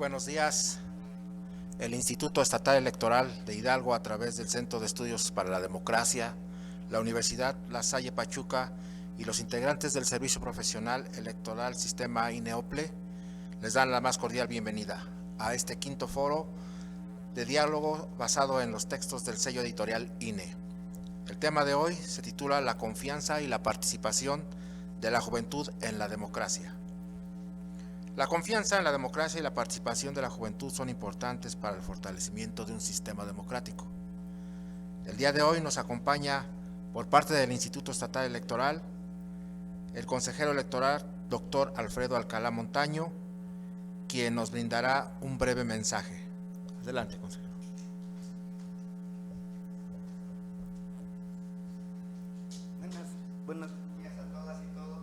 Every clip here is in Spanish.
buenos días. El Instituto Estatal Electoral de Hidalgo, a través del Centro de Estudios para la Democracia, la Universidad La Salle Pachuca y los integrantes del Servicio Profesional Electoral Sistema INEOPLE, les dan la más cordial bienvenida a este quinto foro de diálogo basado en los textos del sello editorial INE. El tema de hoy se titula La confianza y la participación de la juventud en la democracia. La confianza en la democracia y la participación de la juventud son importantes para el fortalecimiento de un sistema democrático. El día de hoy nos acompaña, por parte del Instituto Estatal Electoral, el consejero electoral, doctor Alfredo Alcalá Montaño, quien nos brindará un breve mensaje. Adelante, consejero. Buenos días a todas y todos.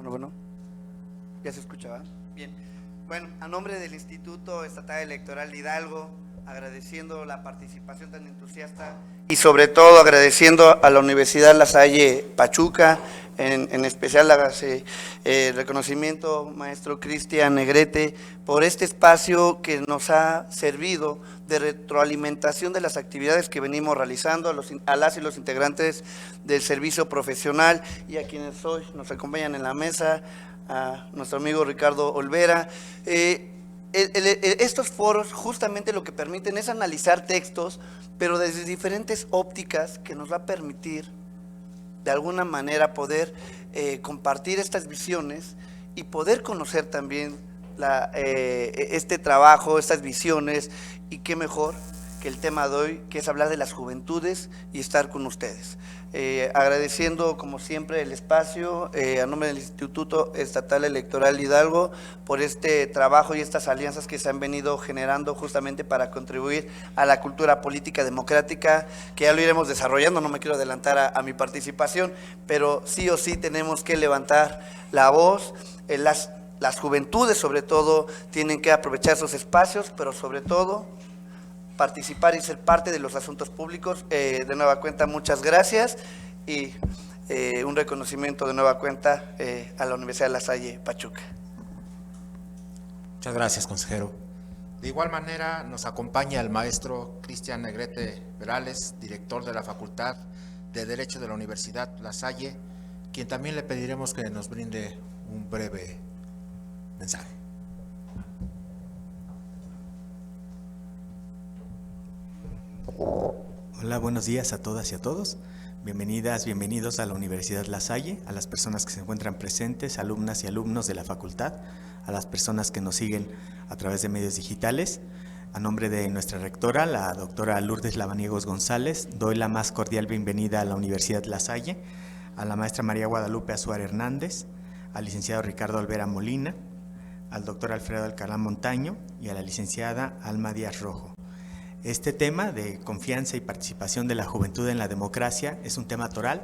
Bueno, ¿ya se escuchaba? Bien. Bueno, a nombre del Instituto Estatal Electoral de Hidalgo, agradeciendo la participación tan entusiasta y sobre todo agradeciendo a la Universidad La Salle Pachuca, en especial el reconocimiento maestro Cristian Negrete por este espacio que nos ha servido de retroalimentación de las actividades que venimos realizando a las y los integrantes del servicio profesional y a quienes hoy nos acompañan en la mesa, a nuestro amigo Ricardo Olvera. Estos foros justamente lo que permiten es analizar textos, pero desde diferentes ópticas, que nos va a permitir de alguna manera poder compartir estas visiones y poder conocer también este trabajo, estas visiones, y qué mejor que el tema de hoy, que es hablar de las juventudes y estar con ustedes. Agradeciendo como siempre el espacio a nombre del Instituto Estatal Electoral Hidalgo por este trabajo y estas alianzas que se han venido generando justamente para contribuir a la cultura política democrática, que ya lo iremos desarrollando. No me quiero adelantar a mi participación, pero sí o sí tenemos que levantar la voz. Las juventudes sobre todo tienen que aprovechar esos espacios, pero sobre todo participar y ser parte de los asuntos públicos. De nueva cuenta, muchas gracias y un reconocimiento de nueva cuenta a la Universidad de La Salle Pachuca. Muchas gracias, consejero. De igual manera nos acompaña el maestro Cristian Negrete Perales, director de la Facultad de Derecho de la Universidad La Salle, quien también le pediremos que nos brinde un breve mensaje. Hola, buenos días a todas y a todos. Bienvenidas, bienvenidos a la Universidad La Salle, a las personas que se encuentran presentes, alumnas y alumnos de la facultad, a las personas que nos siguen a través de medios digitales. A nombre de nuestra rectora, la doctora Lourdes Lavaniegos González, doy la más cordial bienvenida a la Universidad La Salle, a la maestra María Guadalupe Azuara Hernández, al licenciado Ricardo Olvera Molina, al doctor Alfredo Alcalá Montaño y a la licenciada Alma Díaz Rojo. Este tema de confianza y participación de la juventud en la democracia es un tema toral,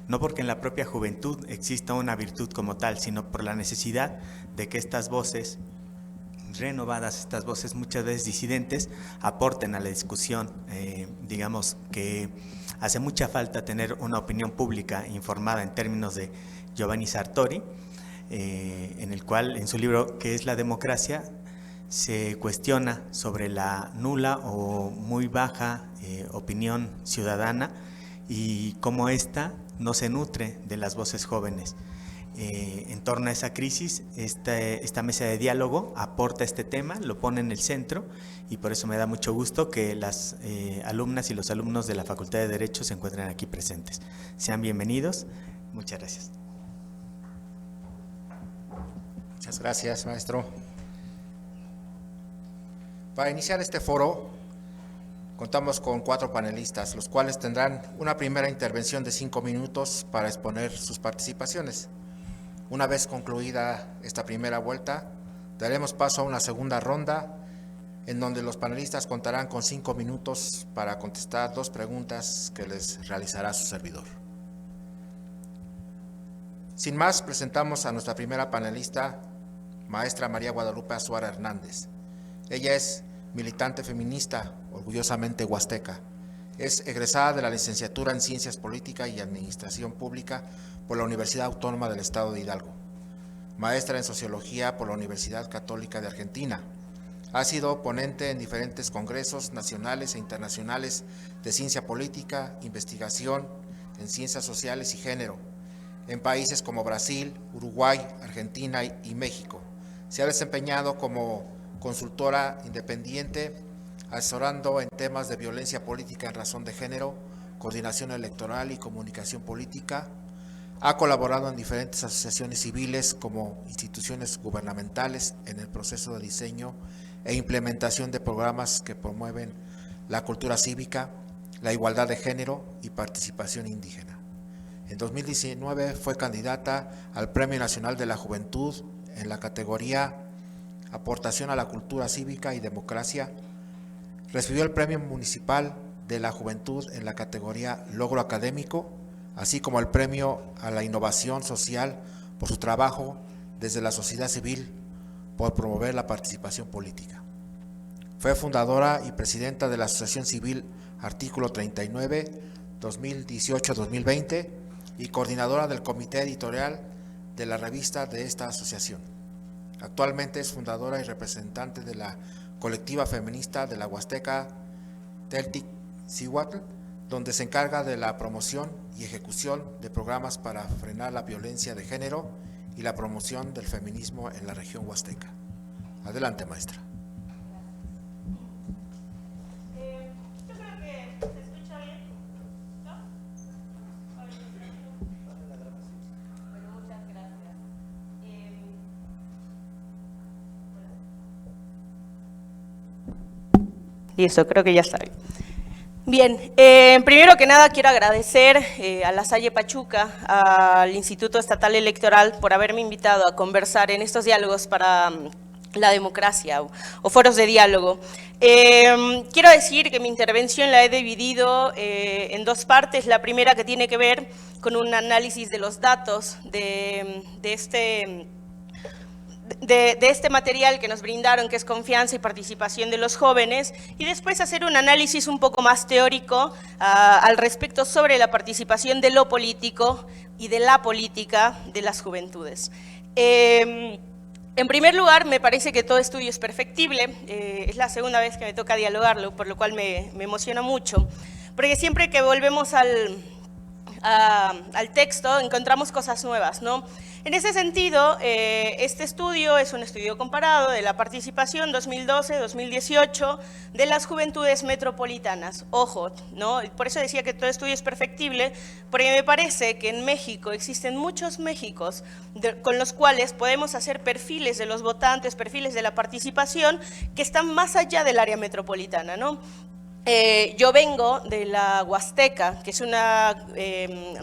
no porque en la propia juventud exista una virtud como tal, sino por la necesidad de que estas voces renovadas, estas voces muchas veces disidentes, aporten a la discusión. Digamos que hace mucha falta tener una opinión pública informada, en términos de Giovanni Sartori, en el cual, en su libro ¿Qué es la democracia?, se cuestiona sobre la nula o muy baja opinión ciudadana y cómo ésta no se nutre de las voces jóvenes. En torno a esa crisis, esta mesa de diálogo aporta este tema, lo pone en el centro, y por eso me da mucho gusto que las alumnas y los alumnos de la Facultad de Derecho se encuentren aquí presentes. Sean bienvenidos. Muchas gracias. Muchas gracias, maestro. Para iniciar este foro, contamos con 4 panelistas, los cuales tendrán una primera intervención de 5 minutos para exponer sus participaciones. Una vez concluida esta primera vuelta, daremos paso a una segunda ronda, en donde los panelistas contarán con 5 minutos para contestar 2 preguntas que les realizará su servidor. Sin más, presentamos a nuestra primera panelista, maestra María Guadalupe Azuara Hernández. Ella es militante feminista, orgullosamente huasteca. Es egresada de la licenciatura en Ciencias Políticas y Administración Pública por la Universidad Autónoma del Estado de Hidalgo. maestra en Sociología por la Universidad Católica de Argentina. Ha sido ponente en diferentes congresos nacionales e internacionales de ciencia política, investigación en ciencias sociales y género, en países como Brasil, Uruguay, Argentina y México. Se ha desempeñado como consultora independiente, asesorando en temas de violencia política en razón de género, coordinación electoral y comunicación política. Ha colaborado en diferentes asociaciones civiles como instituciones gubernamentales en el proceso de diseño e implementación de programas que promueven la cultura cívica, la igualdad de género y participación indígena. En 2019 fue candidata al Premio Nacional de la Juventud en la categoría Aportación a la Cultura Cívica y Democracia. Recibió el Premio Municipal de la Juventud en la categoría Logro Académico, así como el Premio a la Innovación Social por su trabajo desde la sociedad civil por promover la participación política. Fue fundadora y presidenta de la Asociación Civil Artículo 39, 2018-2020 y coordinadora del comité editorial de la revista de esta asociación. Actualmente es fundadora y representante de la colectiva feminista de la Huasteca Teltic Cihuatl, donde se encarga de la promoción y ejecución de programas para frenar la violencia de género y la promoción del feminismo en la región huasteca. Adelante, maestra. Yo creo que se escucha bien, ¿no? Bueno, muchas gracias. Listo, creo que ya está bien. Bien, primero que nada quiero agradecer a La Salle Pachuca, al Instituto Estatal Electoral por haberme invitado a conversar en estos diálogos para la democracia o foros de diálogo. Quiero decir que mi intervención la he dividido en dos partes. La primera que tiene que ver con un análisis de los datos de este material que nos brindaron, que es confianza y participación de los jóvenes, y después hacer un análisis un poco más teórico al respecto sobre la participación de lo político y de la política de las juventudes. En primer lugar, me parece que todo estudio es perfectible, es la segunda vez que me toca dialogarlo, por lo cual me emociona mucho, porque siempre que volvemos al texto encontramos cosas nuevas, ¿no? En ese sentido, este estudio es un estudio comparado de la participación 2012-2018 de las juventudes metropolitanas. Ojo, ¿no? Por eso decía que todo estudio es perfectible, porque me parece que en México existen muchos Méxicos con los cuales podemos hacer perfiles de los votantes, perfiles de la participación que están más allá del área metropolitana, ¿no? Yo vengo de la Huasteca, que es una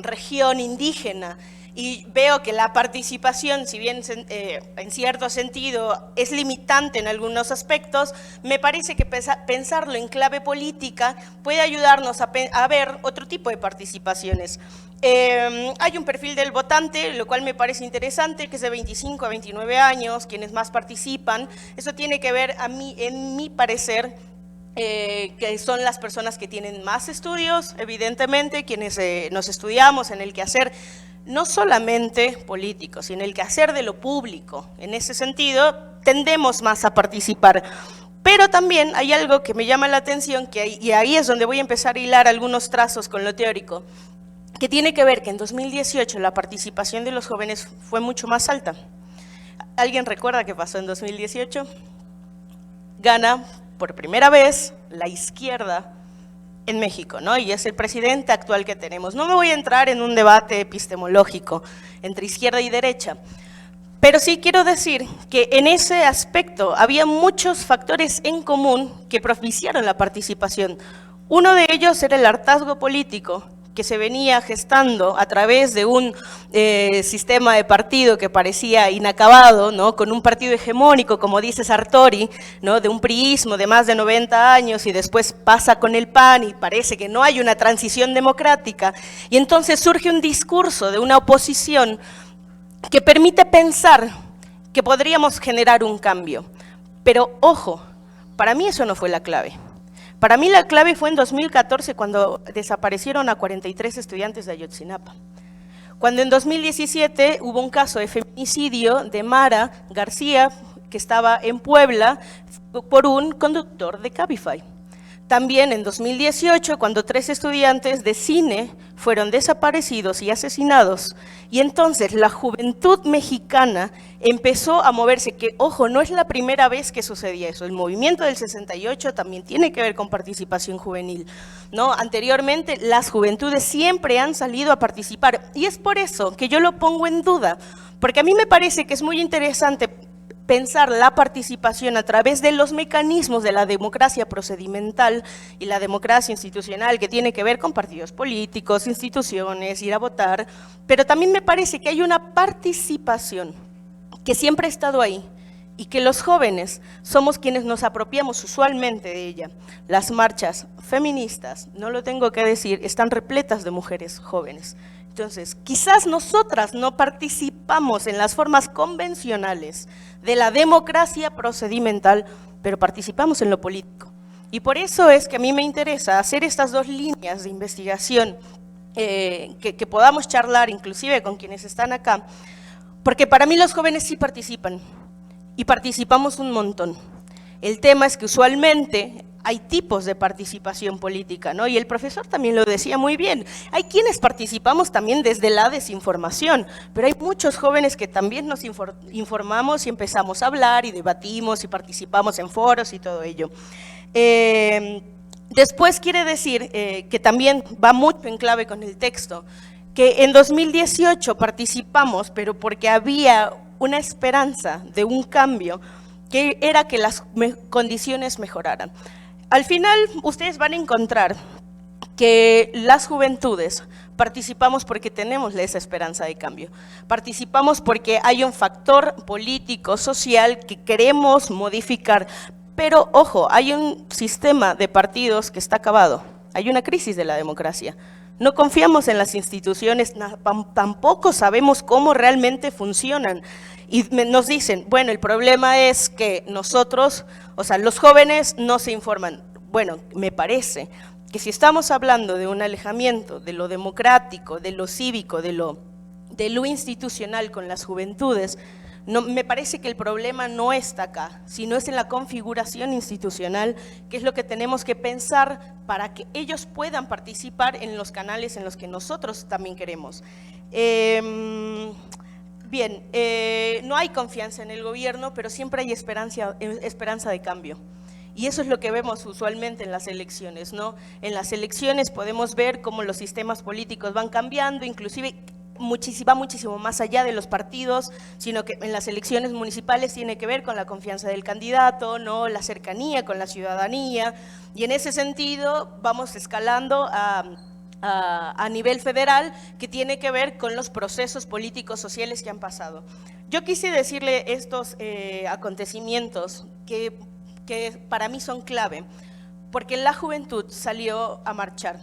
región indígena, y veo que la participación, si bien en cierto sentido es limitante en algunos aspectos, me parece que pensarlo en clave política puede ayudarnos a ver otro tipo de participaciones. Hay un perfil del votante, lo cual me parece interesante, que es de 25 a 29 años, quienes más participan. Eso tiene que ver, en mi parecer, que son las personas que tienen más estudios, evidentemente, quienes nos estudiamos en el quehacer no solamente político, sino el quehacer de lo público. En ese sentido, tendemos más a participar. Pero también hay algo que me llama la atención, y ahí es donde voy a empezar a hilar algunos trazos con lo teórico, que tiene que ver que en 2018 la participación de los jóvenes fue mucho más alta. ¿Alguien recuerda qué pasó en 2018? Gana por primera vez la izquierda en México, ¿no? Y es el presidente actual que tenemos. No me voy a entrar en un debate epistemológico entre izquierda y derecha, pero sí quiero decir que en ese aspecto había muchos factores en común que propiciaron la participación. Uno de ellos era el hartazgo político que se venía gestando a través de un sistema de partido que parecía inacabado, ¿no? Con un partido hegemónico, como dice Sartori, ¿no? De un priismo de más de 90 años y después pasa con el PAN y parece que no hay una transición democrática. Y entonces surge un discurso de una oposición que permite pensar que podríamos generar un cambio. Pero ojo, para mí eso no fue la clave. Para mí la clave fue en 2014 cuando desaparecieron a 43 estudiantes de Ayotzinapa. Cuando en 2017 hubo un caso de feminicidio de Mara García, que estaba en Puebla, por un conductor de Cabify. También en 2018, cuando 3 estudiantes de cine fueron desaparecidos y asesinados, y entonces la juventud mexicana empezó a moverse, que ojo, no es la primera vez que sucedía eso, el movimiento del 68 también tiene que ver con participación juvenil, ¿no? Anteriormente las juventudes siempre han salido a participar, y es por eso que yo lo pongo en duda, porque a mí me parece que es muy interesante pensar la participación a través de los mecanismos de la democracia procedimental y la democracia institucional, que tiene que ver con partidos políticos, instituciones, ir a votar, pero también me parece que hay una participación que siempre ha estado ahí y que los jóvenes somos quienes nos apropiamos usualmente de ella. Las marchas feministas, no lo tengo que decir, están repletas de mujeres jóvenes. Entonces, quizás nosotras no participamos en las formas convencionales de la democracia procedimental, pero participamos en lo político. Y por eso es que a mí me interesa hacer estas 2 líneas de investigación, que podamos charlar inclusive con quienes están acá, porque para mí los jóvenes sí participan, y participamos un montón. El tema es que usualmente hay tipos de participación política, ¿no? Y el profesor también lo decía muy bien, hay quienes participamos también desde la desinformación, pero hay muchos jóvenes que también nos informamos y empezamos a hablar y debatimos y participamos en foros y todo ello. Después quiere decir que también va mucho en clave con el texto, que en 2018 participamos, pero porque había una esperanza de un cambio, que era que las condiciones mejoraran. Al final, ustedes van a encontrar que las juventudes participamos porque tenemos esa esperanza de cambio. Participamos porque hay un factor político, social que queremos modificar. Pero, ojo, hay un sistema de partidos que está acabado. Hay una crisis de la democracia. No confiamos en las instituciones, tampoco sabemos cómo realmente funcionan. Y nos dicen, bueno, el problema es que nosotros, o sea, los jóvenes no se informan. Bueno, me parece que si estamos hablando de un alejamiento de lo democrático, de lo cívico, de lo institucional con las juventudes, no, me parece que el problema no está acá, sino es en la configuración institucional, que es lo que tenemos que pensar para que ellos puedan participar en los canales en los que nosotros también queremos. Bien, no hay confianza en el gobierno, pero siempre hay esperanza de cambio. Y eso es lo que vemos usualmente en las elecciones, ¿no? En las elecciones podemos ver cómo los sistemas políticos van cambiando, inclusive va muchísimo más allá de los partidos, sino que en las elecciones municipales tiene que ver con la confianza del candidato, ¿no? La cercanía con la ciudadanía, y en ese sentido vamos escalando a nivel federal, que tiene que ver con los procesos políticos sociales que han pasado. Yo quise decirle estos acontecimientos que para mí son clave, porque la juventud salió a marchar,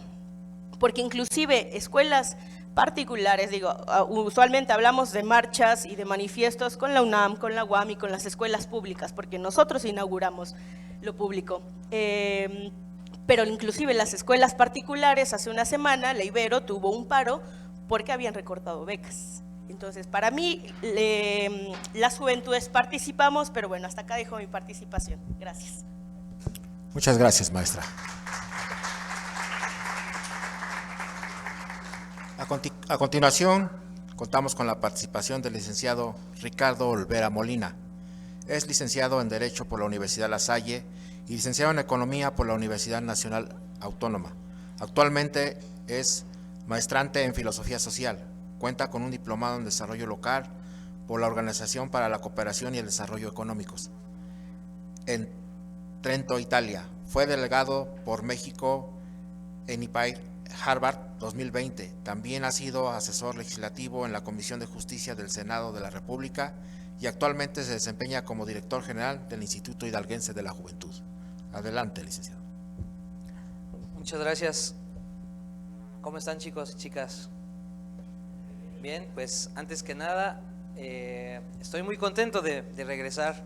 porque inclusive escuelas particulares, digo, usualmente hablamos de marchas y de manifiestos con la UNAM, con la UAM y con las escuelas públicas, porque nosotros inauguramos lo público. Pero inclusive las escuelas particulares, hace una semana, la Ibero tuvo un paro porque habían recortado becas. Entonces, para mí, las juventudes participamos, pero bueno, hasta acá dejo mi participación. Gracias. Muchas gracias, maestra. A continuación, contamos con la participación del licenciado Ricardo Olvera Molina. Es licenciado en Derecho por la Universidad La Salle y licenciado en Economía por la Universidad Nacional Autónoma. Actualmente es maestrante en Filosofía Social. Cuenta con un diplomado en Desarrollo Local por la Organización para la Cooperación y el Desarrollo Económicos. En Trento, Italia. Fue delegado por México en IPAI Harvard 2020. También ha sido asesor legislativo en la Comisión de Justicia del Senado de la República y actualmente se desempeña como director general del Instituto Hidalguense de la Juventud. Adelante, licenciado. Muchas gracias. ¿Cómo están, chicos y chicas? Bien, pues antes que nada, estoy muy contento de regresar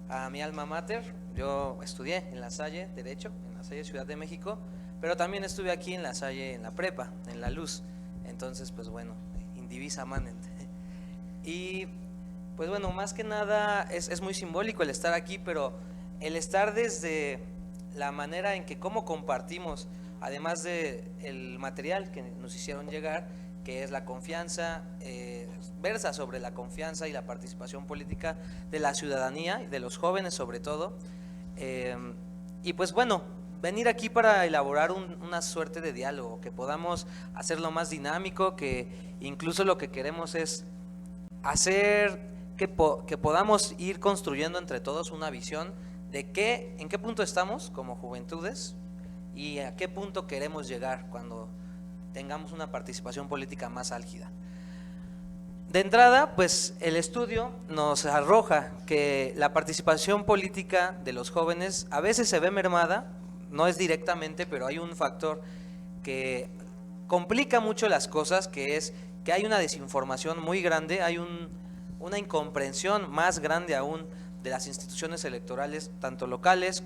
a mi alma mater. Yo estudié en La Salle, Derecho, en La Salle, Ciudad de México, pero también estuve aquí en La Salle, en la prepa, en La Luz. Entonces, pues bueno, divisa Manent. Y pues bueno, más que nada es muy simbólico el estar aquí, pero el estar desde la manera en que cómo compartimos, además de el material que nos hicieron llegar, que es la confianza, versa sobre la confianza y la participación política de la ciudadanía y de los jóvenes sobre todo, y pues bueno, venir aquí para elaborar una suerte de diálogo, que podamos hacerlo más dinámico, que incluso lo que queremos es hacer que podamos ir construyendo entre todos una visión de en qué punto estamos como juventudes y a qué punto queremos llegar cuando tengamos una participación política más álgida. De entrada, pues el estudio nos arroja que la participación política de los jóvenes a veces se ve mermada, no es directamente, pero hay un factor que complica mucho las cosas, que es que hay una desinformación muy grande, hay una incomprensión más grande aún de las instituciones electorales, tanto locales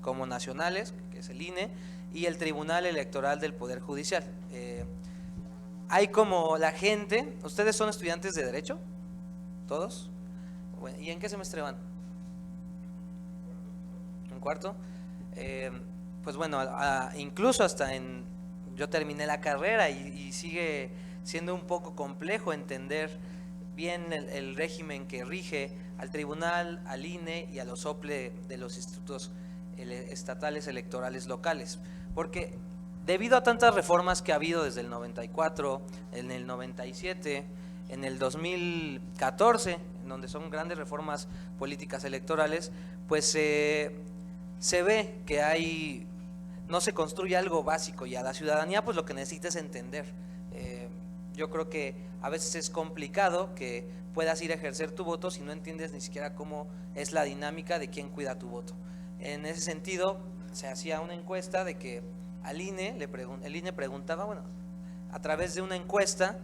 como nacionales, que es el INE, y el Tribunal Electoral del Poder Judicial. Hay como la gente, ¿ustedes son estudiantes de Derecho? ¿Todos? Bueno, ¿y en qué semestre van? ¿En cuarto? Pues bueno, incluso hasta yo terminé la carrera y sigue siendo un poco complejo entender bien el régimen que rige al tribunal, al INE y a los OPLE de los institutos estatales electorales locales, porque debido a tantas reformas que ha habido desde el 94, en el 97, en el 2014, en donde son grandes reformas políticas electorales, pues se ve que no se construye algo básico, y a la ciudadanía pues lo que necesita es entender. Yo creo que a veces es complicado que puedas ir a ejercer tu voto si no entiendes ni siquiera cómo es la dinámica de quién cuida tu voto. En ese sentido, se hacía una encuesta de que al INE, el INE preguntaba, bueno, a través de una encuesta,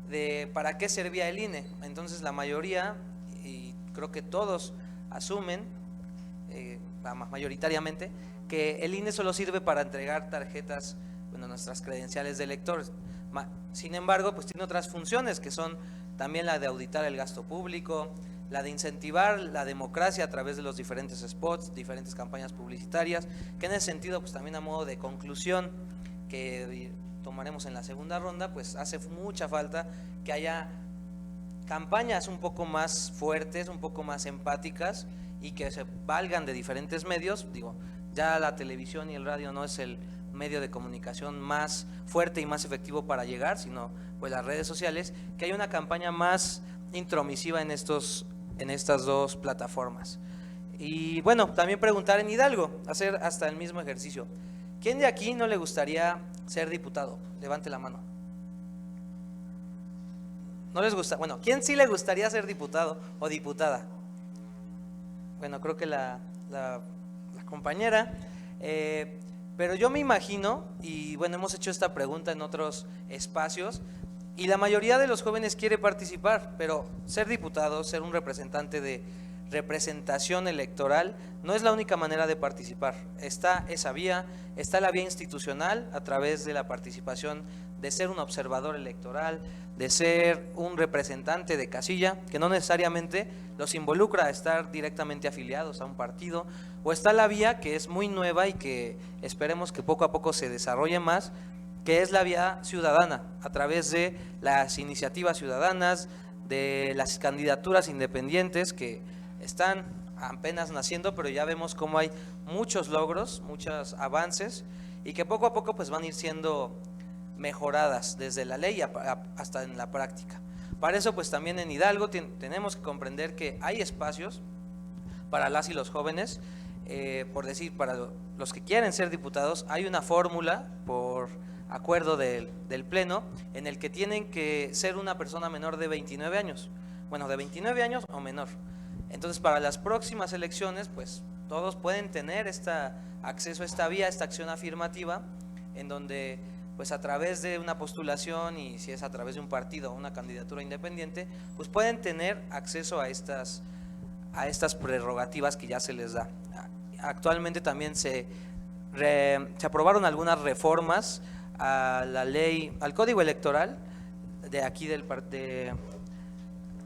de para qué servía el INE. Entonces la mayoría, y creo que todos asumen, mayoritariamente, que el INE solo sirve para entregar tarjetas, bueno, nuestras credenciales de electores. Sin embargo, pues tiene otras funciones, que son también la de auditar el gasto público, la de incentivar la democracia a través de los diferentes spots, diferentes campañas publicitarias, que en ese sentido, pues también a modo de conclusión, que tomaremos en la segunda ronda, pues hace mucha falta que haya campañas un poco más fuertes, un poco más empáticas, y que se valgan de diferentes medios. Digo, ya la televisión y el radio no es el medio de comunicación más fuerte y más efectivo para llegar, sino pues las redes sociales, que hay una campaña más intromisiva en estas dos plataformas. Y bueno, también preguntar en Hidalgo, hacer hasta el mismo ejercicio. ¿Quién de aquí no le gustaría ser diputado? Levante la mano. ¿No les gusta? Bueno, ¿quién sí le gustaría ser diputado o diputada? Bueno, creo que la compañera. Pero yo me imagino, y bueno, hemos hecho esta pregunta en otros espacios, y la mayoría de los jóvenes quiere participar, pero ser diputado, ser un representante de representación electoral, no es la única manera de participar. Está esa vía, está la vía institucional a través de la participación, de ser un observador electoral, de ser un representante de casilla, que no necesariamente los involucra a estar directamente afiliados a un partido, o está la vía que es muy nueva y que esperemos que poco a poco se desarrolle más, que es la vía ciudadana, a través de las iniciativas ciudadanas, de las candidaturas independientes que están apenas naciendo, pero ya vemos cómo hay muchos logros, muchos avances, y que poco a poco pues van a ir siendo mejoradas desde la ley hasta en la práctica. Para eso pues también en Hidalgo tenemos que comprender que hay espacios para las y los jóvenes, por decir, para los que quieren ser diputados, hay una fórmula por acuerdo del Pleno en el que tienen que ser una persona menor de 29 años, bueno, de 29 años o menor. Entonces para las próximas elecciones pues todos pueden tener acceso a esta vía, esta acción afirmativa, en donde pues a través de una postulación, y si es a través de un partido o una candidatura independiente, pues pueden tener acceso a estas prerrogativas que ya se les da. Actualmente también se aprobaron algunas reformas a la ley, al Código Electoral, de aquí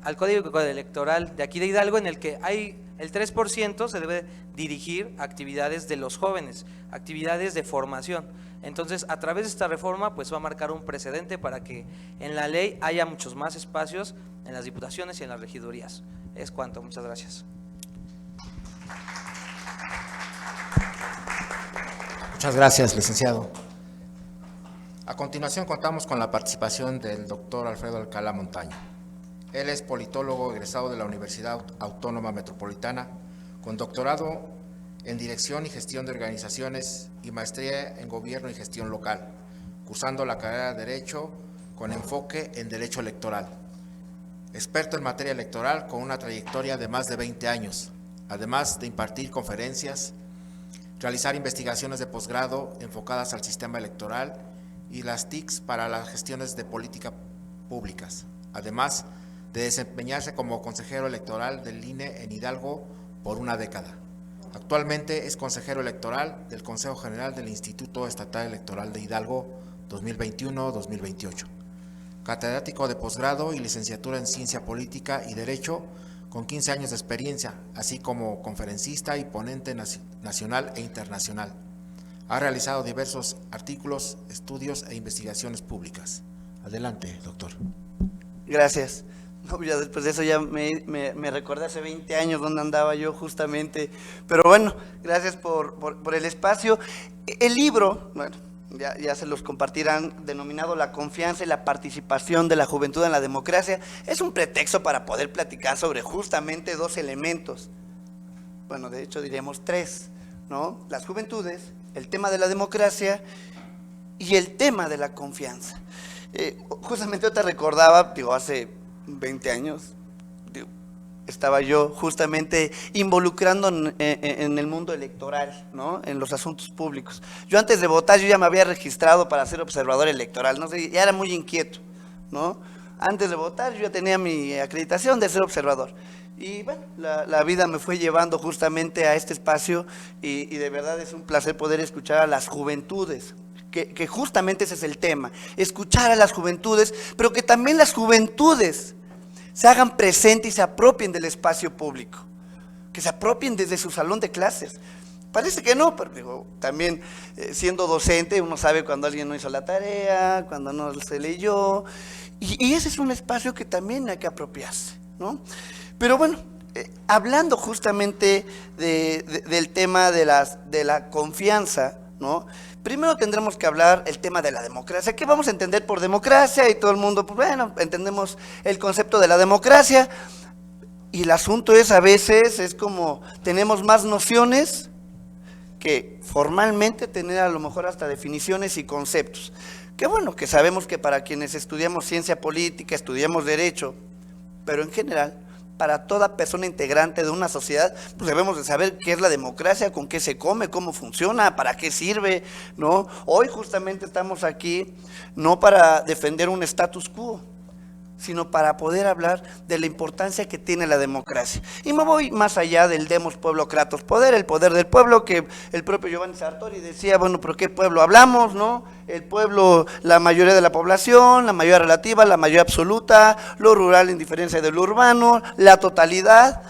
al código electoral de aquí de Hidalgo, en el que hay el 3% se debe dirigir a actividades de los jóvenes, actividades de formación. Entonces, a través de esta reforma, pues va a marcar un precedente para que en la ley haya muchos más espacios en las diputaciones y en las regidurías. Es cuanto, muchas gracias. Muchas gracias, licenciado. A continuación contamos con la participación del doctor Alfredo Alcalá Montaño. Él es politólogo egresado de la Universidad Autónoma Metropolitana, con doctorado en Dirección y Gestión de Organizaciones y maestría en Gobierno y Gestión Local, cursando la carrera de Derecho con enfoque en Derecho Electoral. Experto en materia electoral con una trayectoria de más de 20 años, además de impartir conferencias, realizar investigaciones de posgrado enfocadas al sistema electoral y las TICs para las gestiones de políticas públicas, además de desempeñarse como consejero electoral del INE en Hidalgo por una década. Actualmente es consejero electoral del Consejo General del Instituto Estatal Electoral de Hidalgo 2021-2028. Catedrático de posgrado y licenciatura en Ciencia Política y Derecho, con 15 años de experiencia, así como conferencista y ponente nacional e internacional. Ha realizado diversos artículos, estudios e investigaciones públicas. Adelante, doctor. Gracias. No, ya después de eso ya me recordé hace 20 años donde andaba yo justamente. Pero bueno, gracias por el espacio. El libro, bueno, ya se los compartirán, denominado La confianza y la participación de la juventud en la democracia, es un pretexto para poder platicar sobre justamente dos elementos. Bueno, de hecho diríamos tres, ¿no? Las juventudes, el tema de la democracia y el tema de la confianza. Justamente yo te recordaba, hace 20 años, estaba yo justamente involucrando en el mundo electoral, ¿no? En los asuntos públicos. Yo antes de votar, yo ya me había registrado para ser observador electoral, no sé, ya era muy inquieto, ¿no? Antes de votar, yo ya tenía mi acreditación de ser observador. Y bueno, la vida me fue llevando justamente a este espacio y de verdad es un placer poder escuchar a las juventudes, que justamente ese es el tema, escuchar a las juventudes, pero que también las juventudes se hagan presentes y se apropien del espacio público, que se apropien desde su salón de clases. Parece que no, pero también siendo docente uno sabe cuando alguien no hizo la tarea, cuando no se leyó, y ese es un espacio que también hay que apropiarse, ¿no? Pero bueno, hablando justamente del tema de la confianza, ¿no? Primero tendremos que hablar el tema de la democracia. ¿Qué vamos a entender por democracia? Y todo el mundo, pues bueno, entendemos el concepto de la democracia. Y el asunto es, a veces, es como tenemos más nociones que formalmente tener a lo mejor hasta definiciones y conceptos. Qué bueno que sabemos que para quienes estudiamos ciencia política, estudiamos derecho, pero en general, para toda persona integrante de una sociedad, pues debemos de saber qué es la democracia, con qué se come, cómo funciona, para qué sirve, ¿no? Hoy justamente estamos aquí no para defender un status quo, sino para poder hablar de la importancia que tiene la democracia. Y me voy más allá del demos pueblo kratos poder, el poder del pueblo, que el propio Giovanni Sartori decía, bueno, pero ¿qué pueblo hablamos, no? El pueblo, la mayoría de la población, la mayoría relativa, la mayoría absoluta, lo rural en diferencia de lo urbano, la totalidad.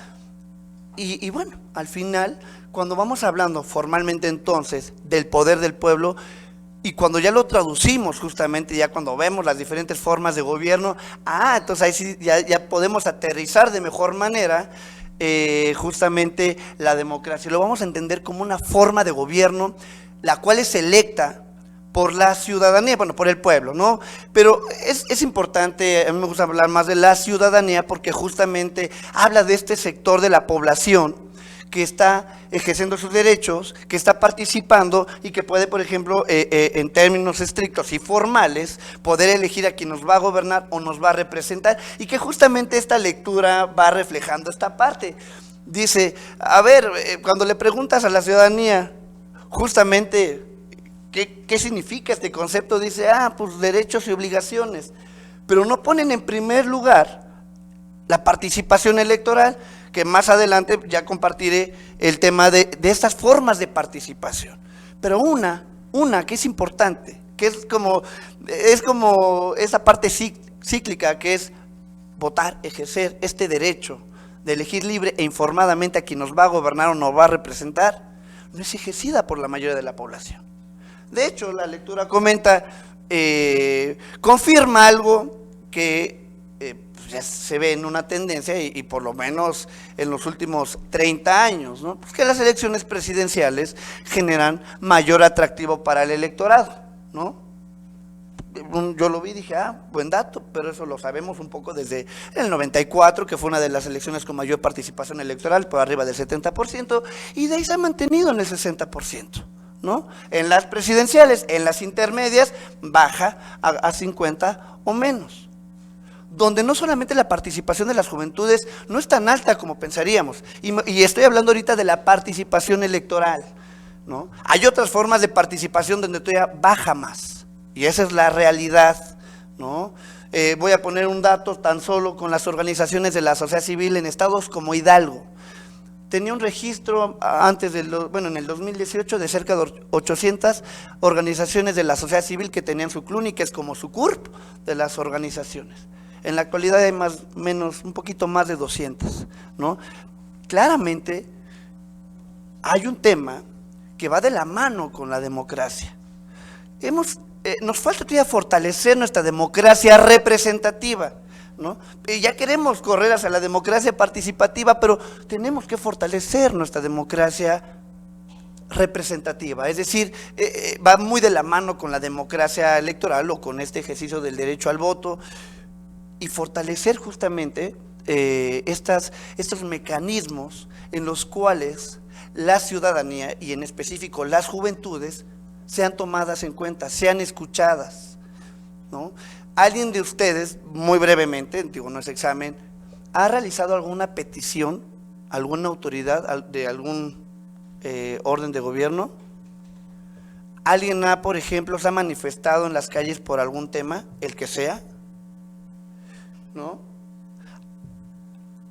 Y bueno, al final, cuando vamos hablando formalmente entonces del poder del pueblo, y cuando ya lo traducimos justamente, ya cuando vemos las diferentes formas de gobierno, entonces ahí sí ya podemos aterrizar de mejor manera justamente la democracia. Lo vamos a entender como una forma de gobierno, la cual es electa por la ciudadanía, bueno, por el pueblo, ¿no? Pero es importante, a mí me gusta hablar más de la ciudadanía porque justamente habla de este sector de la población que está ejerciendo sus derechos, que está participando y que puede, por ejemplo, en términos estrictos y formales, poder elegir a quien nos va a gobernar o nos va a representar, y que justamente esta lectura va reflejando esta parte. Dice, a ver, cuando le preguntas a la ciudadanía, justamente, ¿qué significa este concepto? Dice, pues derechos y obligaciones, pero no ponen en primer lugar la participación electoral, que más adelante ya compartiré el tema de estas formas de participación. Pero una que es importante, que es como esa parte cíclica, que es votar, ejercer este derecho de elegir libre e informadamente a quien nos va a gobernar o nos va a representar, no es ejercida por la mayoría de la población. De hecho, la lectura comenta, confirma algo que pues ya se ve en una tendencia y por lo menos en los últimos 30 años, ¿no? Pues que las elecciones presidenciales generan mayor atractivo para el electorado, ¿no? Yo lo vi y dije, buen dato, pero eso lo sabemos un poco desde el 94, que fue una de las elecciones con mayor participación electoral, por arriba del 70%, y de ahí se ha mantenido en el 60%, ¿no? En las presidenciales, en las intermedias, baja a 50 o menos. Donde no solamente la participación de las juventudes no es tan alta como pensaríamos, y estoy hablando ahorita de la participación electoral, ¿no? Hay otras formas de participación donde todavía baja más. Y esa es la realidad, ¿no? Voy a poner un dato tan solo con las organizaciones de la sociedad civil en estados como Hidalgo. Tenía un registro antes en el 2018 de cerca de 800 organizaciones de la sociedad civil que tenían su CLUNY, que es como su CURP de las organizaciones. En la actualidad hay un poquito más de 200, ¿no? Claramente hay un tema que va de la mano con la democracia. Nos falta todavía fortalecer nuestra democracia representativa, ¿no? Ya queremos correr hacia la democracia participativa, pero tenemos que fortalecer nuestra democracia representativa, es decir, va muy de la mano con la democracia electoral o con este ejercicio del derecho al voto, y fortalecer justamente estos mecanismos en los cuales la ciudadanía, y en específico las juventudes, sean tomadas en cuenta, sean escuchadas, ¿no? ¿Alguien de ustedes, muy brevemente, digo, no es examen, ha realizado alguna petición, alguna autoridad de algún orden de gobierno? ¿Alguien por ejemplo, se ha manifestado en las calles por algún tema, el que sea? ¿No?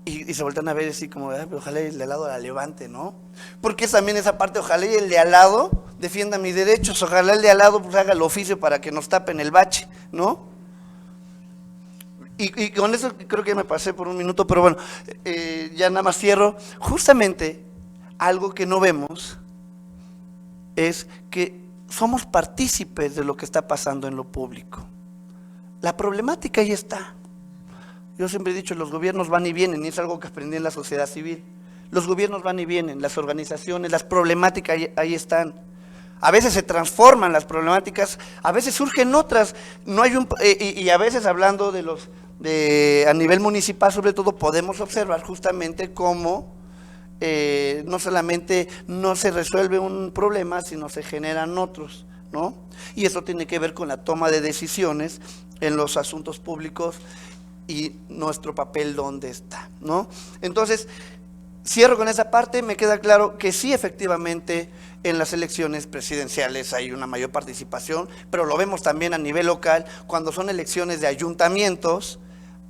Y se voltean a ver así como, ojalá el de al lado la levante, ¿no? Porque es también esa parte, ojalá y el de al lado defienda mis derechos, ojalá el de al lado pues haga el oficio para que nos tapen el bache, ¿no? Y con eso creo que me pasé por un minuto, pero bueno, ya nada más cierro. Justamente algo que no vemos es que somos partícipes de lo que está pasando en lo público. La problemática ahí está. Yo siempre he dicho, los gobiernos van y vienen, y es algo que aprendí en la sociedad civil. Los gobiernos van y vienen, las organizaciones, las problemáticas ahí están. A veces se transforman las problemáticas, a veces surgen otras. No hay y a veces hablando a nivel municipal, sobre todo, podemos observar justamente cómo no solamente no se resuelve un problema, sino se generan otros, ¿no? Y eso tiene que ver con la toma de decisiones en los asuntos públicos y nuestro papel dónde está, ¿no? Entonces, cierro con esa parte. Me queda claro que sí, efectivamente, en las elecciones presidenciales hay una mayor participación, pero lo vemos también a nivel local, cuando son elecciones de ayuntamientos,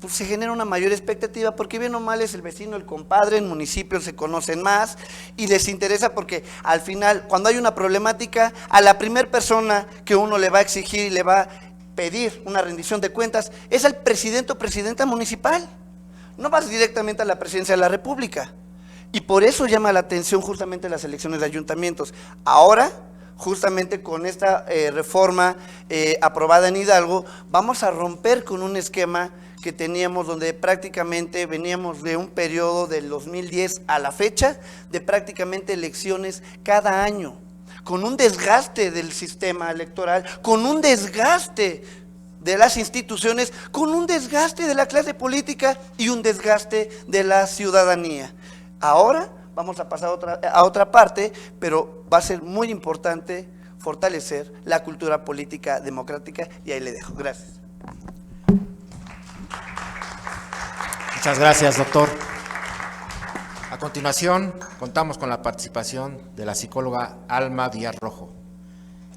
pues se genera una mayor expectativa, porque bien o mal es el vecino, el compadre, en municipios se conocen más y les interesa, porque al final, cuando hay una problemática, a la primera persona que uno le va a exigir y le va a pedir una rendición de cuentas es al presidente o presidenta municipal, no vas directamente a la presidencia de la República. Y por eso llama la atención justamente las elecciones de ayuntamientos. Ahora, justamente con esta reforma aprobada en Hidalgo, vamos a romper con un esquema que teníamos, donde prácticamente veníamos de un periodo del 2010 a la fecha, de prácticamente elecciones cada año, con un desgaste del sistema electoral, con un desgaste de las instituciones, con un desgaste de la clase política y un desgaste de la ciudadanía. Ahora vamos a pasar a otra parte, pero va a ser muy importante fortalecer la cultura política democrática, y ahí le dejo. Gracias. Muchas gracias, doctor. A continuación, contamos con la participación de la psicóloga Alma Díaz Rojo.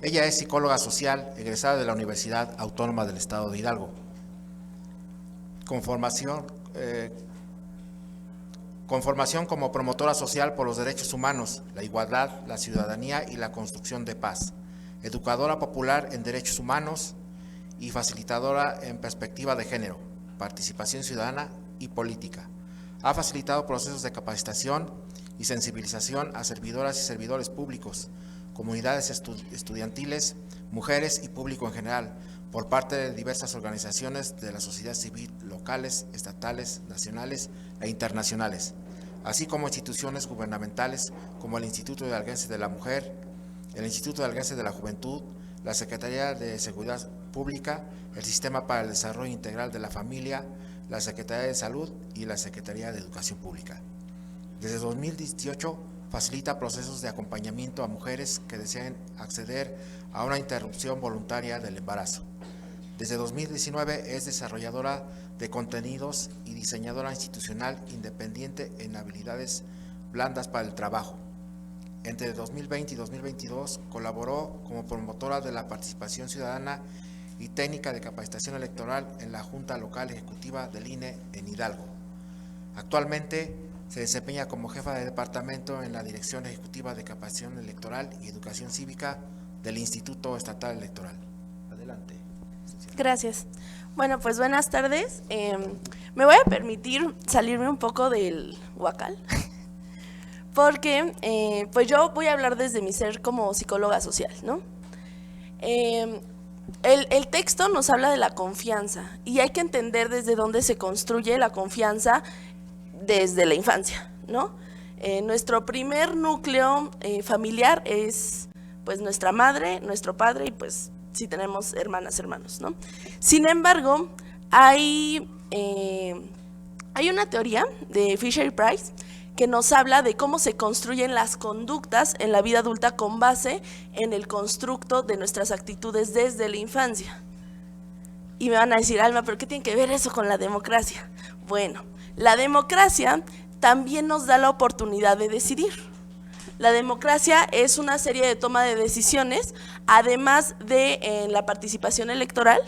Ella es psicóloga social, egresada de la Universidad Autónoma del Estado de Hidalgo, con formación como promotora social por los derechos humanos, la igualdad, la ciudadanía y la construcción de paz, educadora popular en derechos humanos y facilitadora en perspectiva de género, participación ciudadana y política. Ha facilitado procesos de capacitación y sensibilización a servidoras y servidores públicos, comunidades estudiantiles, mujeres y público en general, por parte de diversas organizaciones de la sociedad civil locales, estatales, nacionales e internacionales, así como instituciones gubernamentales como el Instituto de Alcance de la Mujer, el Instituto de Alcance de la Juventud, la Secretaría de Seguridad Pública, el Sistema para el Desarrollo Integral de la Familia, la Secretaría de Salud y la Secretaría de Educación Pública. Desde 2018 facilita procesos de acompañamiento a mujeres que deseen acceder a una interrupción voluntaria del embarazo. Desde 2019 es desarrolladora de contenidos y diseñadora institucional independiente en habilidades blandas para el trabajo. Entre 2020 y 2022 colaboró como promotora de la participación ciudadana y técnica de capacitación electoral en la Junta Local Ejecutiva del INE en Hidalgo. Actualmente se desempeña como jefa de departamento en la Dirección Ejecutiva de Capacitación Electoral y Educación Cívica del Instituto Estatal Electoral. Adelante. Gracias. Bueno, pues buenas tardes. Me voy a permitir salirme un poco del huacal, porque pues yo voy a hablar desde mi ser como psicóloga social, ¿no? El texto nos habla de la confianza y hay que entender desde dónde se construye la confianza desde la infancia, ¿no? Nuestro primer núcleo familiar es pues nuestra madre, nuestro padre y pues si tenemos hermanas, hermanos, ¿no? Sin embargo, hay una teoría de Fisher y Price que nos habla de cómo se construyen las conductas en la vida adulta con base en el constructo de nuestras actitudes desde la infancia. Y me van a decir, Alma, ¿pero qué tiene que ver eso con la democracia? Bueno, la democracia también nos da la oportunidad de decidir. La democracia es una serie de toma de decisiones, además de la participación electoral,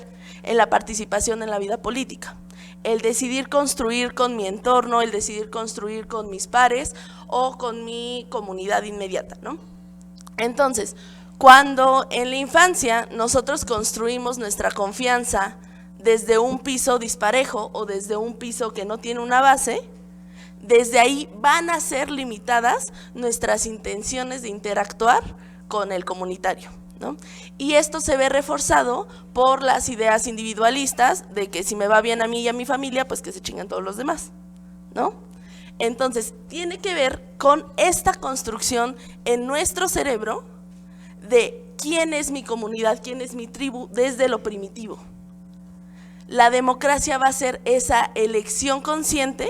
en la participación en la vida política. El decidir construir con mi entorno, el decidir construir con mis pares o con mi comunidad inmediata, ¿no? Entonces, cuando en la infancia nosotros construimos nuestra confianza desde un piso disparejo o desde un piso que no tiene una base, desde ahí van a ser limitadas nuestras intenciones de interactuar con el comunitario, ¿no? Y esto se ve reforzado por las ideas individualistas de que si me va bien a mí y a mi familia, pues que se chingan todos los demás, ¿no? Entonces, tiene que ver con esta construcción en nuestro cerebro de quién es mi comunidad, quién es mi tribu desde lo primitivo. La democracia va a ser esa elección consciente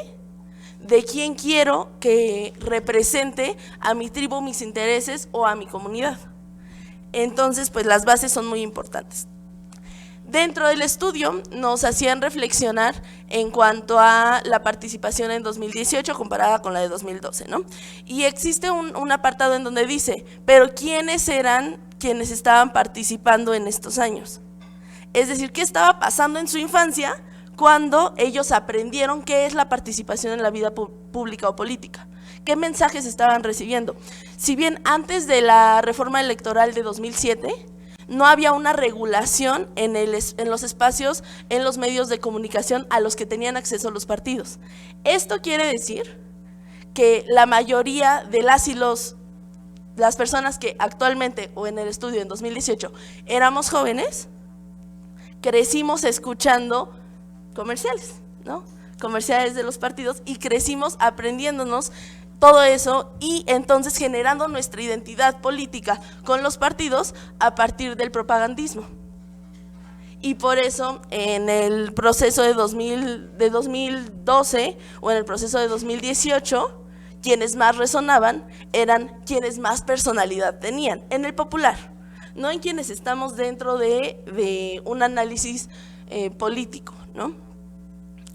de quién quiero que represente a mi tribu, mis intereses o a mi comunidad. Entonces, pues las bases son muy importantes. Dentro del estudio nos hacían reflexionar en cuanto a la participación en 2018 comparada con la de 2012, ¿no? Y existe un apartado en donde dice, pero ¿quiénes eran quienes estaban participando en estos años? Es decir, ¿qué estaba pasando en su infancia cuando ellos aprendieron qué es la participación en la vida pública o política? ¿Qué mensajes estaban recibiendo? Si bien antes de la reforma electoral de 2007 no había una regulación en los espacios, en los medios de comunicación a los que tenían acceso los partidos. Esto quiere decir que la mayoría de las personas que actualmente o en el estudio en 2018 éramos jóvenes, crecimos escuchando comerciales, ¿no? Comerciales de los partidos y crecimos aprendiéndonos todo eso y entonces generando nuestra identidad política con los partidos a partir del propagandismo. Y por eso en el proceso de 2012 o en el proceso de 2018, quienes más resonaban eran quienes más personalidad tenían, en el popular, no en quienes estamos dentro de un análisis político, ¿no?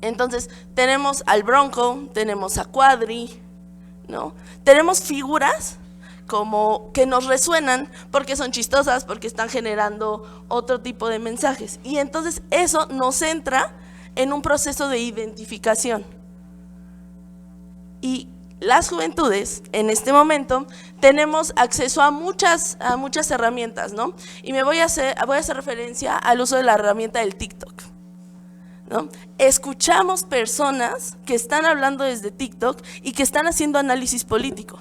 Entonces tenemos al Bronco, tenemos a Cuadri, ¿no? Tenemos figuras como que nos resuenan porque son chistosas, porque están generando otro tipo de mensajes. Y entonces eso nos entra en un proceso de identificación. Y las juventudes, en este momento, tenemos acceso a muchas herramientas, ¿no? Y voy a hacer referencia al uso de la herramienta del TikTok, ¿no? Escuchamos personas que están hablando desde TikTok y que están haciendo análisis político,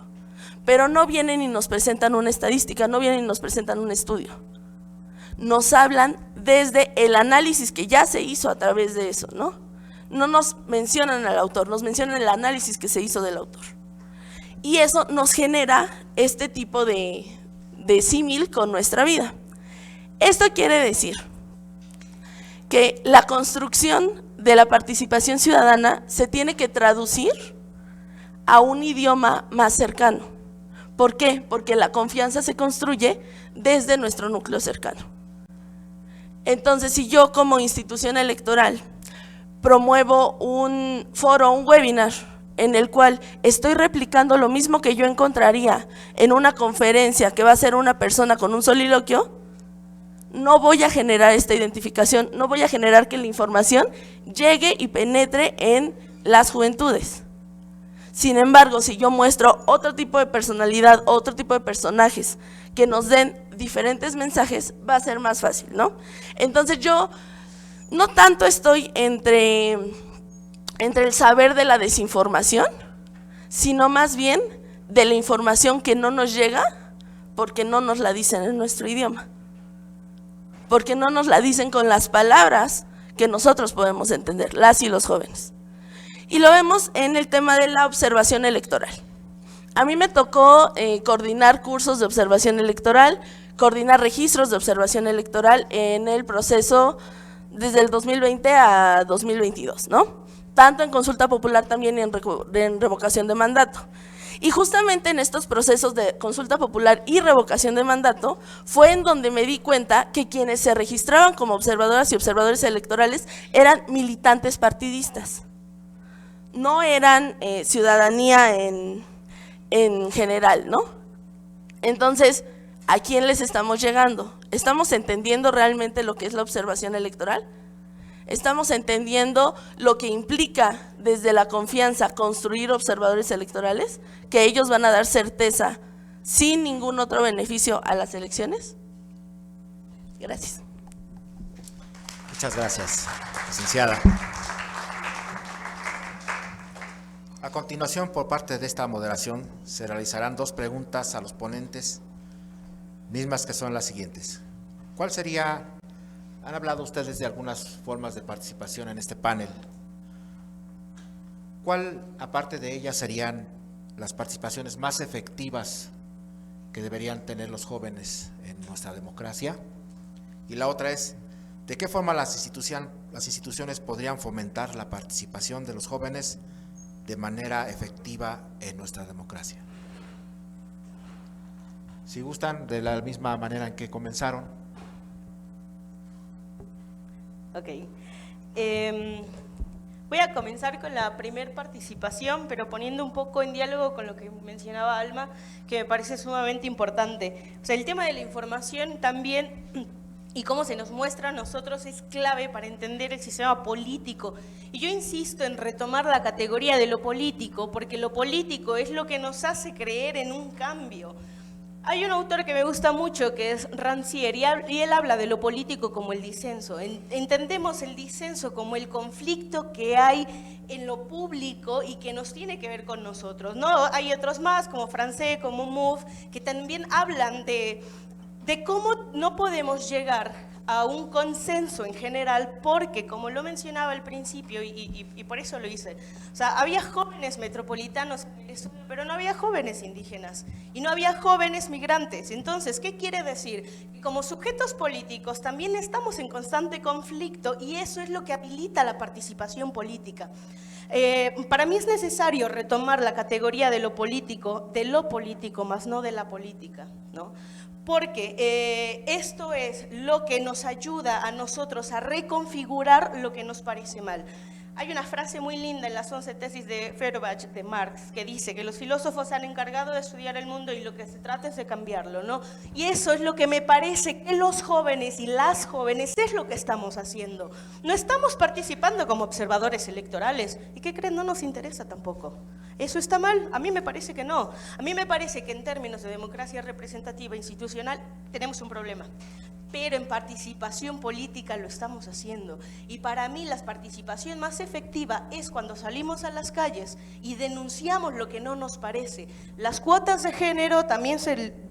pero no vienen y nos presentan una estadística, no vienen y nos presentan un estudio. Nos hablan desde el análisis que ya se hizo a través de eso, ¿no? No nos mencionan al autor, nos mencionan el análisis que se hizo del autor. Y eso nos genera este tipo de símil con nuestra vida. Esto quiere decir que la construcción de la participación ciudadana se tiene que traducir a un idioma más cercano. ¿Por qué? Porque la confianza se construye desde nuestro núcleo cercano. Entonces, si yo como institución electoral promuevo un foro, un webinar, en el cual estoy replicando lo mismo que yo encontraría en una conferencia que va a ser una persona con un soliloquio, no voy a generar esta identificación, no voy a generar que la información llegue y penetre en las juventudes. Sin embargo, si yo muestro otro tipo de personalidad, otro tipo de personajes que nos den diferentes mensajes, va a ser más fácil, ¿no? Entonces yo no tanto estoy entre el saber de la desinformación, sino más bien de la información que no nos llega porque no nos la dicen en nuestro idioma, porque no nos la dicen con las palabras que nosotros podemos entender, las y los jóvenes. Y lo vemos en el tema de la observación electoral. A mí me tocó coordinar cursos de observación electoral, coordinar registros de observación electoral en el proceso desde el 2020 a 2022, ¿no? Tanto en consulta popular también en revocación de mandato. Y justamente en estos procesos de consulta popular y revocación de mandato fue en donde me di cuenta que quienes se registraban como observadoras y observadores electorales eran militantes partidistas. No eran ciudadanía en general, ¿no? Entonces, ¿a quién les estamos llegando? ¿Estamos entendiendo realmente lo que es la observación electoral? ¿Estamos entendiendo lo que implica desde la confianza construir observadores electorales? ¿Que ellos van a dar certeza sin ningún otro beneficio a las elecciones? Gracias. Muchas gracias, licenciada. A continuación, por parte de esta moderación, se realizarán 2 preguntas a los ponentes, mismas que son las siguientes. ¿Cuál sería, han hablado ustedes de algunas formas de participación en este panel, cuál, aparte de ellas, serían las participaciones más efectivas que deberían tener los jóvenes en nuestra democracia? Y la otra es, ¿de qué forma las instituciones podrían fomentar la participación de los jóvenes de manera efectiva en nuestra democracia? Si gustan, de la misma manera en que comenzaron. Ok. Voy a comenzar con la primer participación, pero poniendo un poco en diálogo con lo que mencionaba Alma, que me parece sumamente importante. O sea, el tema de la información también y cómo se nos muestra a nosotros es clave para entender el sistema político. Y yo insisto en retomar la categoría de lo político, porque lo político es lo que nos hace creer en un cambio. Hay un autor que me gusta mucho, que es Rancière, y él habla de lo político como el disenso. Entendemos el disenso como el conflicto que hay en lo público y que nos tiene que ver con nosotros, ¿no? Hay otros más, como Francés, como Mouffe, que también hablan de cómo no podemos llegar a un consenso en general, porque, como lo mencionaba al principio, y por eso lo hice, o sea, había jóvenes metropolitanos, pero no había jóvenes indígenas, y no había jóvenes migrantes. Entonces, ¿qué quiere decir? Que como sujetos políticos también estamos en constante conflicto, y eso es lo que habilita la participación política. Para mí es necesario retomar la categoría de lo político más no de la política, ¿no? Porque esto es lo que nos ayuda a nosotros a reconfigurar lo que nos parece mal. Hay una frase muy linda en las 11 tesis de Feuerbach de Marx que dice que los filósofos se han encargado de estudiar el mundo y lo que se trata es de cambiarlo, ¿no? Y eso es lo que me parece que los jóvenes y las jóvenes es lo que estamos haciendo. No estamos participando como observadores electorales. ¿Y qué creen? No nos interesa tampoco. ¿Eso está mal? A mí me parece que no. A mí me parece que en términos de democracia representativa institucional tenemos un problema. Pero en participación política lo estamos haciendo. Y para mí la participación más efectiva es cuando salimos a las calles y denunciamos lo que no nos parece. Las cuotas de género también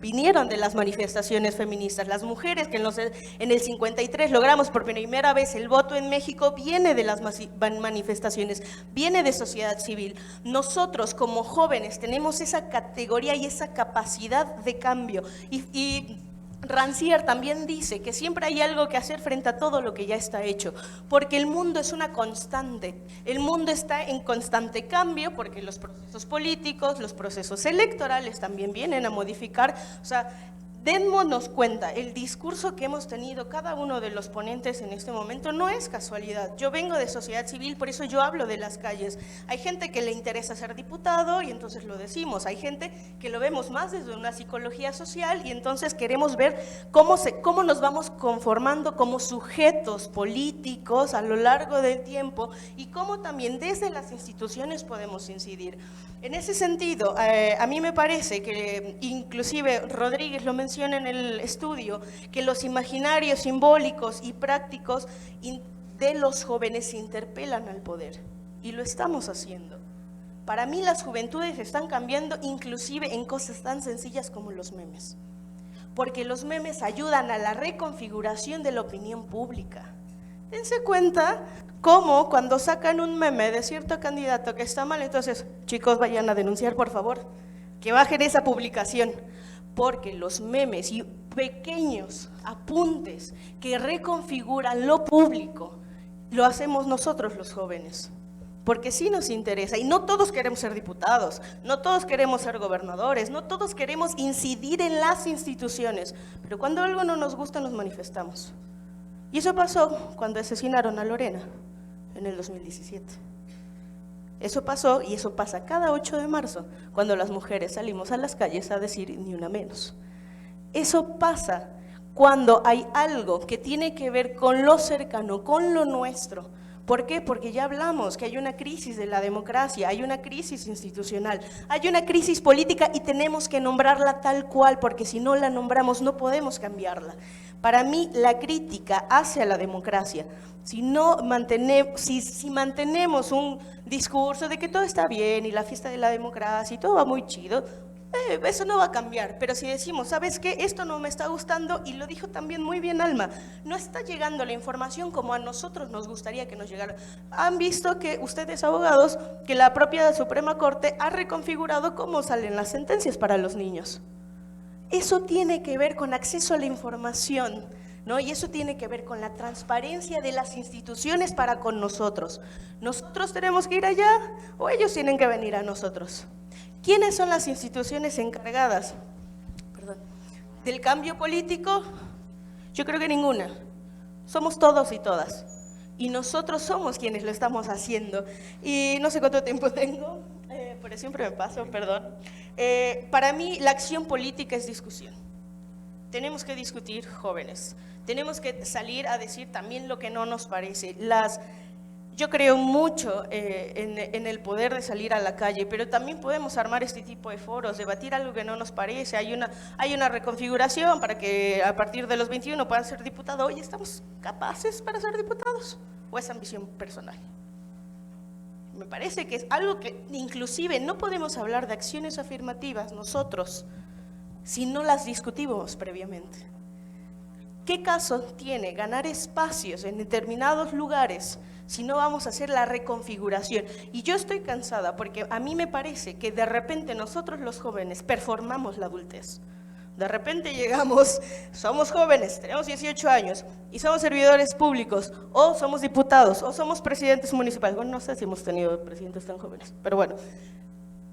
vinieron de las manifestaciones feministas. Las mujeres que en el 53 logramos por primera vez el voto en México viene de las manifestaciones, viene de sociedad civil. Nosotros como jóvenes tenemos esa categoría y esa capacidad de cambio. Y Rancière también dice que siempre hay algo que hacer frente a todo lo que ya está hecho, porque el mundo es una constante, el mundo está en constante cambio, porque los procesos políticos, los procesos electorales también vienen a modificar, o sea, démonos cuenta, el discurso que hemos tenido cada uno de los ponentes en este momento no es casualidad. Yo vengo de sociedad civil, por eso yo hablo de las calles. Hay gente que le interesa ser diputado y entonces lo decimos. Hay gente que lo vemos más desde una psicología social y entonces queremos ver cómo nos vamos conformando como sujetos políticos a lo largo del tiempo y cómo también desde las instituciones podemos incidir. En ese sentido, a mí me parece que inclusive Rodríguez lo menciona en el estudio, que los imaginarios simbólicos y prácticos de los jóvenes interpelan al poder, y lo estamos haciendo. Para mí las juventudes están cambiando inclusive en cosas tan sencillas como los memes, porque los memes ayudan a la reconfiguración de la opinión pública. Dense cuenta cómo cuando sacan un meme de cierto candidato que está mal, entonces, chicos, vayan a denunciar, por favor, que bajen esa publicación, porque los memes y pequeños apuntes que reconfiguran lo público, lo hacemos nosotros los jóvenes, porque sí nos interesa, y no todos queremos ser diputados, no todos queremos ser gobernadores, no todos queremos incidir en las instituciones, pero cuando algo no nos gusta nos manifestamos. Y eso pasó cuando asesinaron a Lorena en el 2017. Eso pasó y eso pasa cada 8 de marzo, cuando las mujeres salimos a las calles a decir ni una menos. Eso pasa cuando hay algo que tiene que ver con lo cercano, con lo nuestro. ¿Por qué? Porque ya hablamos que hay una crisis de la democracia, hay una crisis institucional, hay una crisis política y tenemos que nombrarla tal cual, porque si no la nombramos no podemos cambiarla. Para mí la crítica hacia la democracia, si mantenemos un discurso de que todo está bien y la fiesta de la democracia y todo va muy chido, eso no va a cambiar. Pero si decimos, ¿sabes qué? Esto no me está gustando, y lo dijo también muy bien Alma, no está llegando la información como a nosotros nos gustaría que nos llegara. Han visto que ustedes abogados, que la propia Suprema Corte ha reconfigurado cómo salen las sentencias para los niños. Eso tiene que ver con acceso a la información, ¿no? Y eso tiene que ver con la transparencia de las instituciones para con nosotros. ¿Nosotros tenemos que ir allá o ellos tienen que venir a nosotros? ¿Quiénes son las instituciones encargadas del cambio político? Yo creo que ninguna. Somos todos y todas. Y nosotros somos quienes lo estamos haciendo. Y no sé cuánto tiempo tengo, pero siempre me paso, perdón. Para mí la acción política es discusión. Tenemos que discutir, jóvenes. Tenemos que salir a decir también lo que no nos parece. Yo creo mucho en el poder de salir a la calle, pero también podemos armar este tipo de foros, debatir algo que no nos parece. Hay una reconfiguración para que a partir de los 21 puedan ser diputados. Oye, ¿estamos capaces para ser diputados? ¿O es ambición personal? Me parece que es algo que inclusive no podemos hablar de acciones afirmativas nosotros si no las discutimos previamente. ¿Qué caso tiene ganar espacios en determinados lugares si no vamos a hacer la reconfiguración? Y yo estoy cansada porque a mí me parece que de repente nosotros los jóvenes performamos la adultez. De repente llegamos, somos jóvenes, tenemos 18 años y somos servidores públicos, o somos diputados, o somos presidentes municipales. Bueno, no sé si hemos tenido presidentes tan jóvenes, pero bueno.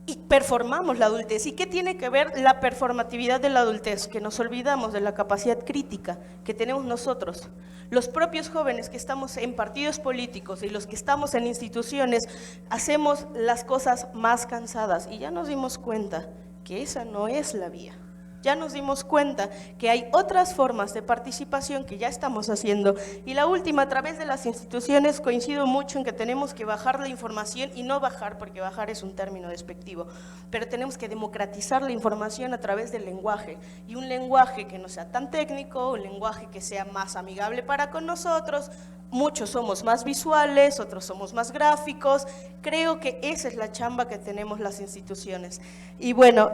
Y performamos la adultez. ¿Y qué tiene que ver la performatividad de la adultez? Que nos olvidamos de la capacidad crítica que tenemos nosotros. Los propios jóvenes que estamos en partidos políticos y los que estamos en instituciones hacemos las cosas más cansadas y ya nos dimos cuenta que esa no es la vía. Ya nos dimos cuenta que hay otras formas de participación que ya estamos haciendo. Y la última, a través de las instituciones, coincido mucho en que tenemos que bajar la información, y no bajar, porque bajar es un término despectivo, pero tenemos que democratizar la información a través del lenguaje, y un lenguaje que no sea tan técnico, un lenguaje que sea más amigable para con nosotros. Muchos somos más visuales, otros somos más gráficos. Creo que esa es la chamba que tenemos las instituciones. Y bueno,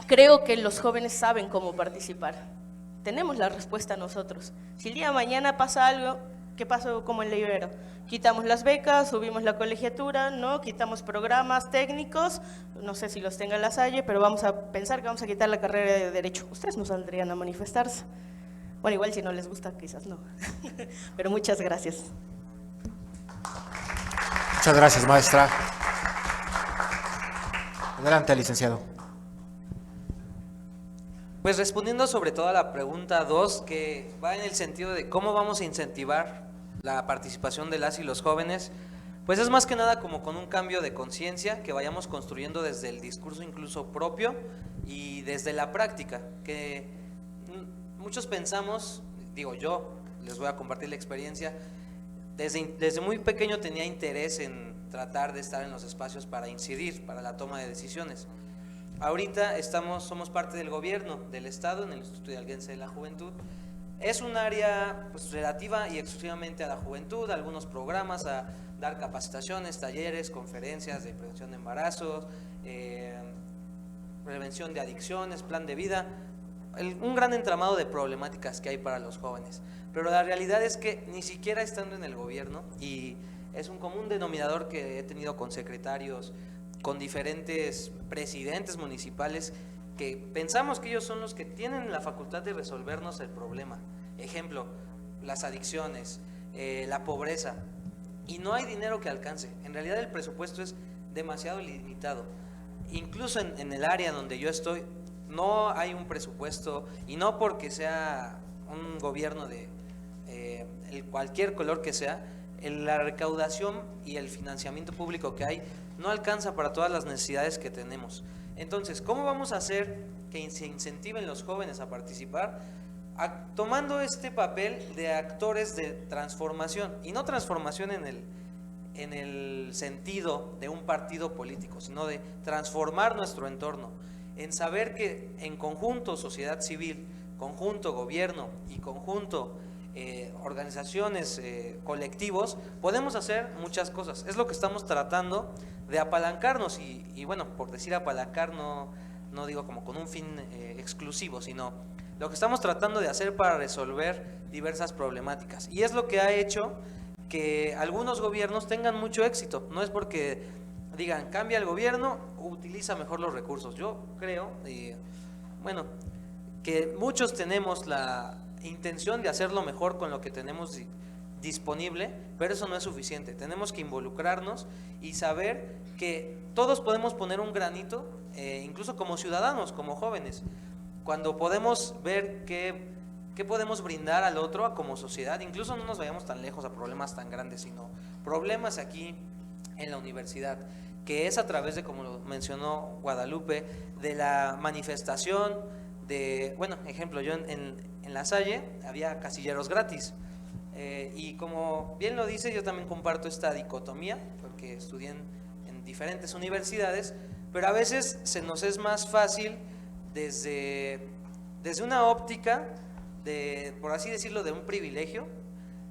creo que los jóvenes saben cómo participar. Tenemos la respuesta nosotros. Si el día de mañana pasa algo, ¿qué pasó como en la Ibero? Quitamos las becas, subimos la colegiatura, ¿no? Quitamos programas técnicos, no sé si los tenga la Salle, pero vamos a pensar que vamos a quitar la carrera de Derecho. Ustedes no saldrían a manifestarse. Bueno, igual si no les gusta, quizás no. Pero muchas gracias. Muchas gracias, maestra. Adelante, licenciado. Pues respondiendo sobre todo a la pregunta 2, que va en el sentido de cómo vamos a incentivar la participación de las y los jóvenes, pues es más que nada como con un cambio de conciencia que vayamos construyendo desde el discurso incluso propio y desde la práctica, que muchos pensamos, digo yo, les voy a compartir la experiencia, desde muy pequeño tenía interés en tratar de estar en los espacios para incidir, para la toma de decisiones. Ahorita somos parte del gobierno del Estado, en el Instituto Hidalguense de la Juventud. Es un área pues, relativa y exclusivamente a la juventud, algunos programas, a dar capacitaciones, talleres, conferencias de prevención de embarazos, prevención de adicciones, plan de vida, un gran entramado de problemáticas que hay para los jóvenes. Pero la realidad es que ni siquiera estando en el gobierno, y es un común denominador que he tenido con secretarios, con diferentes presidentes municipales, que pensamos que ellos son los que tienen la facultad de resolvernos el problema. Ejemplo, las adicciones, la pobreza, y no hay dinero que alcance. En realidad el presupuesto es demasiado limitado. Incluso en el área donde yo estoy, no hay un presupuesto, y no porque sea un gobierno de cualquier color que sea, la recaudación y el financiamiento público que hay no alcanza para todas las necesidades que tenemos. Entonces, ¿cómo vamos a hacer que se incentiven los jóvenes a participar? Tomando este papel de actores de transformación, y no transformación en el sentido de un partido político, sino de transformar nuestro entorno, en saber que en conjunto sociedad civil, conjunto gobierno y conjunto organizaciones, colectivos, podemos hacer muchas cosas. Es lo que estamos tratando de apalancarnos, y bueno, por decir apalancar no digo como con un fin exclusivo, sino lo que estamos tratando de hacer para resolver diversas problemáticas. Y es lo que ha hecho que algunos gobiernos tengan mucho éxito. No es porque digan, cambia el gobierno, utiliza mejor los recursos. Yo creo, bueno, que muchos tenemos la intención de hacerlo mejor con lo que tenemos disponible, pero eso no es suficiente. Tenemos que involucrarnos y saber que todos podemos poner un granito, incluso como ciudadanos, como jóvenes, cuando podemos ver qué podemos brindar al otro como sociedad. Incluso no nos vayamos tan lejos a problemas tan grandes, sino problemas aquí en la universidad, que es a través de, como lo mencionó Guadalupe, de la manifestación de, bueno, ejemplo, yo en La Salle había casilleros gratis, y como bien lo dice, yo también comparto esta dicotomía, porque estudié en diferentes universidades, pero a veces se nos es más fácil desde una óptica de, por así decirlo, de un privilegio,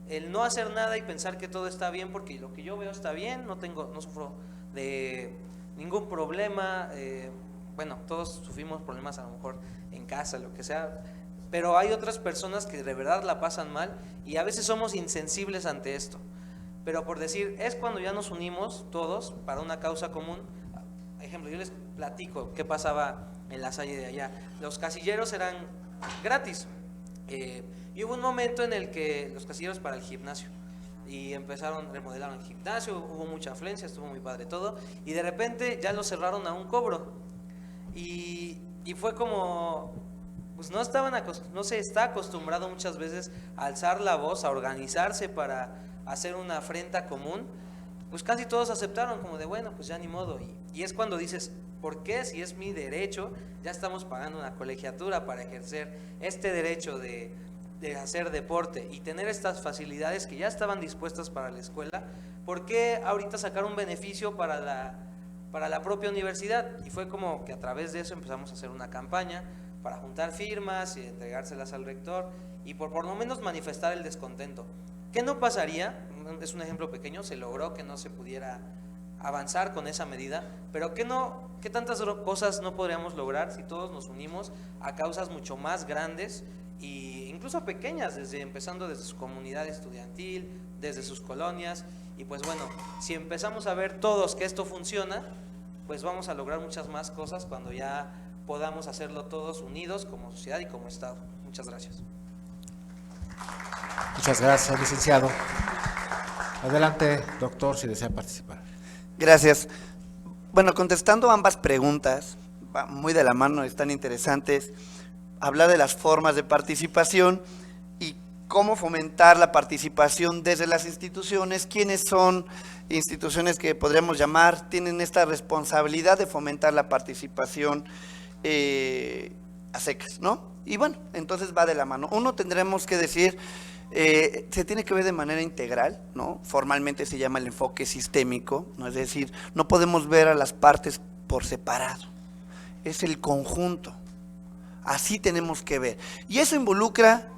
el no hacer nada y pensar que todo está bien porque lo que yo veo está bien, no sufro de ningún problema. Bueno, todos sufrimos problemas a lo mejor en casa, lo que sea, pero hay otras personas que de verdad la pasan mal y a veces somos insensibles ante esto. Pero por decir, es cuando ya nos unimos todos para una causa común. Ejemplo, yo les platico qué pasaba en La Salle de allá. Los casilleros eran gratis, y hubo un momento en el que los casilleros para el gimnasio, y remodelaron el gimnasio, hubo mucha afluencia, estuvo muy padre todo, y de repente ya lo cerraron a un cobro, y fue como, pues no se está acostumbrado muchas veces a alzar la voz, a organizarse para hacer una afrenta común. Pues casi todos aceptaron como de bueno, pues ya ni modo, y es cuando dices, ¿Por qué? Si es mi derecho, ya estamos pagando una colegiatura para ejercer este derecho de hacer deporte y tener estas facilidades que ya estaban dispuestas para la escuela, ¿por qué ahorita sacar un beneficio para la propia universidad? Y fue como que a través de eso empezamos a hacer una campaña para juntar firmas y entregárselas al rector y por lo menos manifestar el descontento. ¿Qué no pasaría? Es un ejemplo pequeño, se logró que no se pudiera avanzar con esa medida, pero ¿qué tantas cosas no podríamos lograr si todos nos unimos a causas mucho más grandes e incluso pequeñas, empezando desde su comunidad estudiantil, desde sus colonias? Y pues bueno, si empezamos a ver todos que esto funciona, pues vamos a lograr muchas más cosas cuando ya podamos hacerlo todos unidos como sociedad y como Estado. Muchas gracias. Muchas gracias, licenciado. Adelante, doctor, si desea participar. Gracias. Bueno, contestando ambas preguntas, va muy de la mano, están interesantes. Hablar de las formas de participación y cómo fomentar la participación desde las instituciones. ¿Quiénes son instituciones que podríamos llamar tienen esta responsabilidad de fomentar la participación a secas, ¿no? Y bueno, entonces va de la mano. Uno, tendremos que decir, se tiene que ver de manera integral, ¿no? Formalmente se llama el enfoque sistémico, ¿no? Es decir, no podemos ver a las partes por separado, es el conjunto, así tenemos que ver. Y eso involucra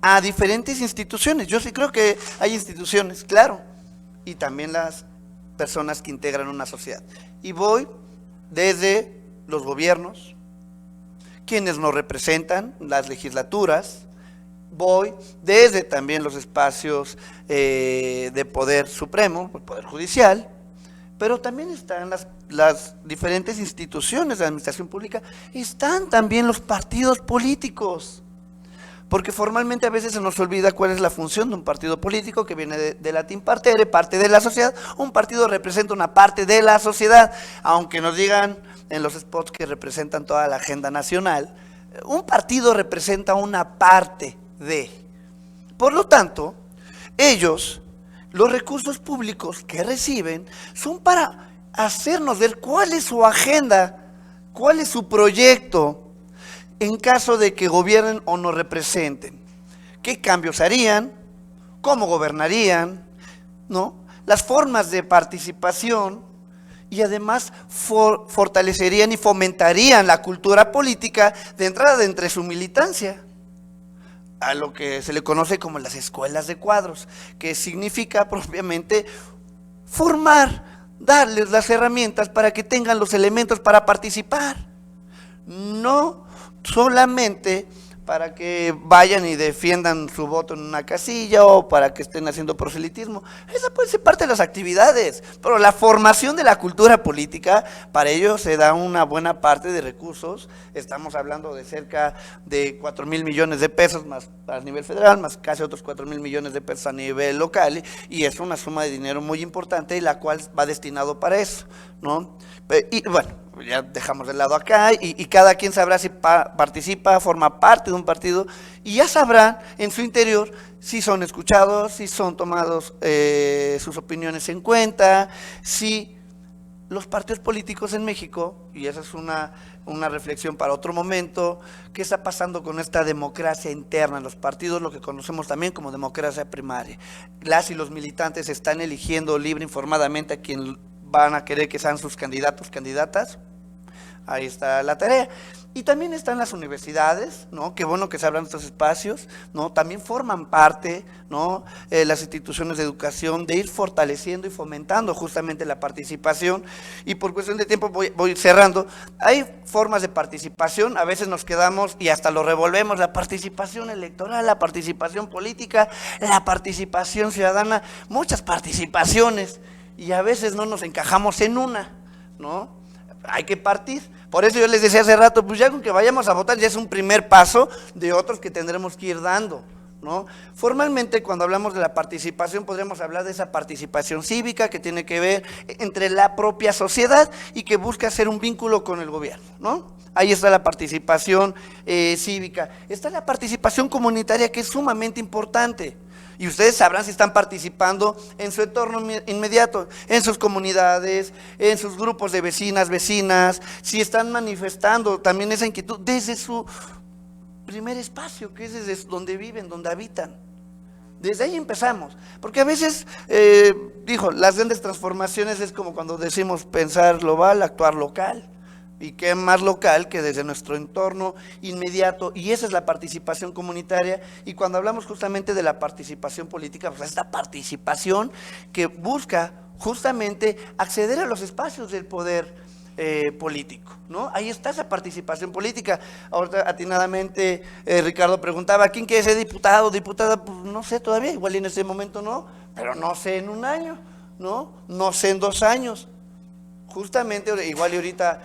a diferentes instituciones. Yo sí creo que hay instituciones, claro, y también las personas que integran una sociedad. Y voy desde los gobiernos, quienes nos representan, las legislaturas, voy desde también los espacios de poder supremo, el poder judicial, pero también están las diferentes instituciones de administración pública, están también los partidos políticos, porque formalmente a veces se nos olvida cuál es la función de un partido político, que viene de latín partere, parte de la sociedad. Un partido representa una parte de la sociedad, aunque nos digan en los spots que representan toda la agenda nacional, un partido representa una parte de. Por lo tanto, ellos, los recursos públicos que reciben, son para hacernos ver cuál es su agenda, cuál es su proyecto, en caso de que gobiernen o nos representen. ¿Qué cambios harían? ¿Cómo gobernarían? ¿No? Las formas de participación, y además fortalecerían y fomentarían la cultura política de entrada de entre su militancia, a lo que se le conoce como las escuelas de cuadros, que significa propiamente formar, darles las herramientas para que tengan los elementos para participar, no solamente para que vayan y defiendan su voto en una casilla o para que estén haciendo proselitismo. Esa puede ser parte de las actividades, pero la formación de la cultura política, para ello se da una buena parte de recursos. Estamos hablando de cerca de 4,000 millones de pesos más a nivel federal, más casi otros 4,000 millones de pesos a nivel local, y es una suma de dinero muy importante, y la cual va destinado para eso, ¿no? Y bueno, ya dejamos de lado acá, y cada quien sabrá si participa, forma parte de un partido, y ya sabrán en su interior si son escuchados, si son tomados sus opiniones en cuenta, si los partidos políticos en México, y esa es una reflexión para otro momento, ¿qué está pasando con esta democracia interna en los partidos, lo que conocemos también como democracia primaria? Las y los militantes están eligiendo libre, informadamente a quien van a querer que sean sus candidatos, candidatas. Ahí está la tarea. Y también están las universidades, ¿no? Qué bueno que se hablan de estos espacios, ¿no? También forman parte, ¿no? Las instituciones de educación, de ir fortaleciendo y fomentando justamente la participación. Y por cuestión de tiempo voy cerrando. Hay formas de participación, a veces nos quedamos y hasta lo revolvemos: la participación electoral, la participación política, la participación ciudadana, muchas participaciones, y a veces no nos encajamos en una, ¿no? Hay que partir. Por eso yo les decía hace rato, pues ya con que vayamos a votar ya es un primer paso de otros que tendremos que ir dando, ¿no? Formalmente, cuando hablamos de la participación, podríamos hablar de esa participación cívica que tiene que ver entre la propia sociedad y que busca hacer un vínculo con el gobierno, ¿no? Ahí está la participación cívica. Está la participación comunitaria, que es sumamente importante. Y ustedes sabrán si están participando en su entorno inmediato, en sus comunidades, en sus grupos de vecinas, si están manifestando también esa inquietud desde su primer espacio, que es desde donde viven, donde habitan. Desde ahí empezamos, porque a veces, las grandes transformaciones es como cuando decimos pensar global, actuar local. Y qué más local que desde nuestro entorno inmediato, y esa es la participación comunitaria. Y cuando hablamos justamente de la participación política, pues esta participación que busca justamente acceder a los espacios del poder político, ¿no? Ahí está esa participación política. Ahorita atinadamente Ricardo preguntaba, ¿quién quiere ser diputado, diputada? Pues no sé todavía, igual en ese momento no, pero no sé en un año, no sé en 2 años. Justamente, igual y ahorita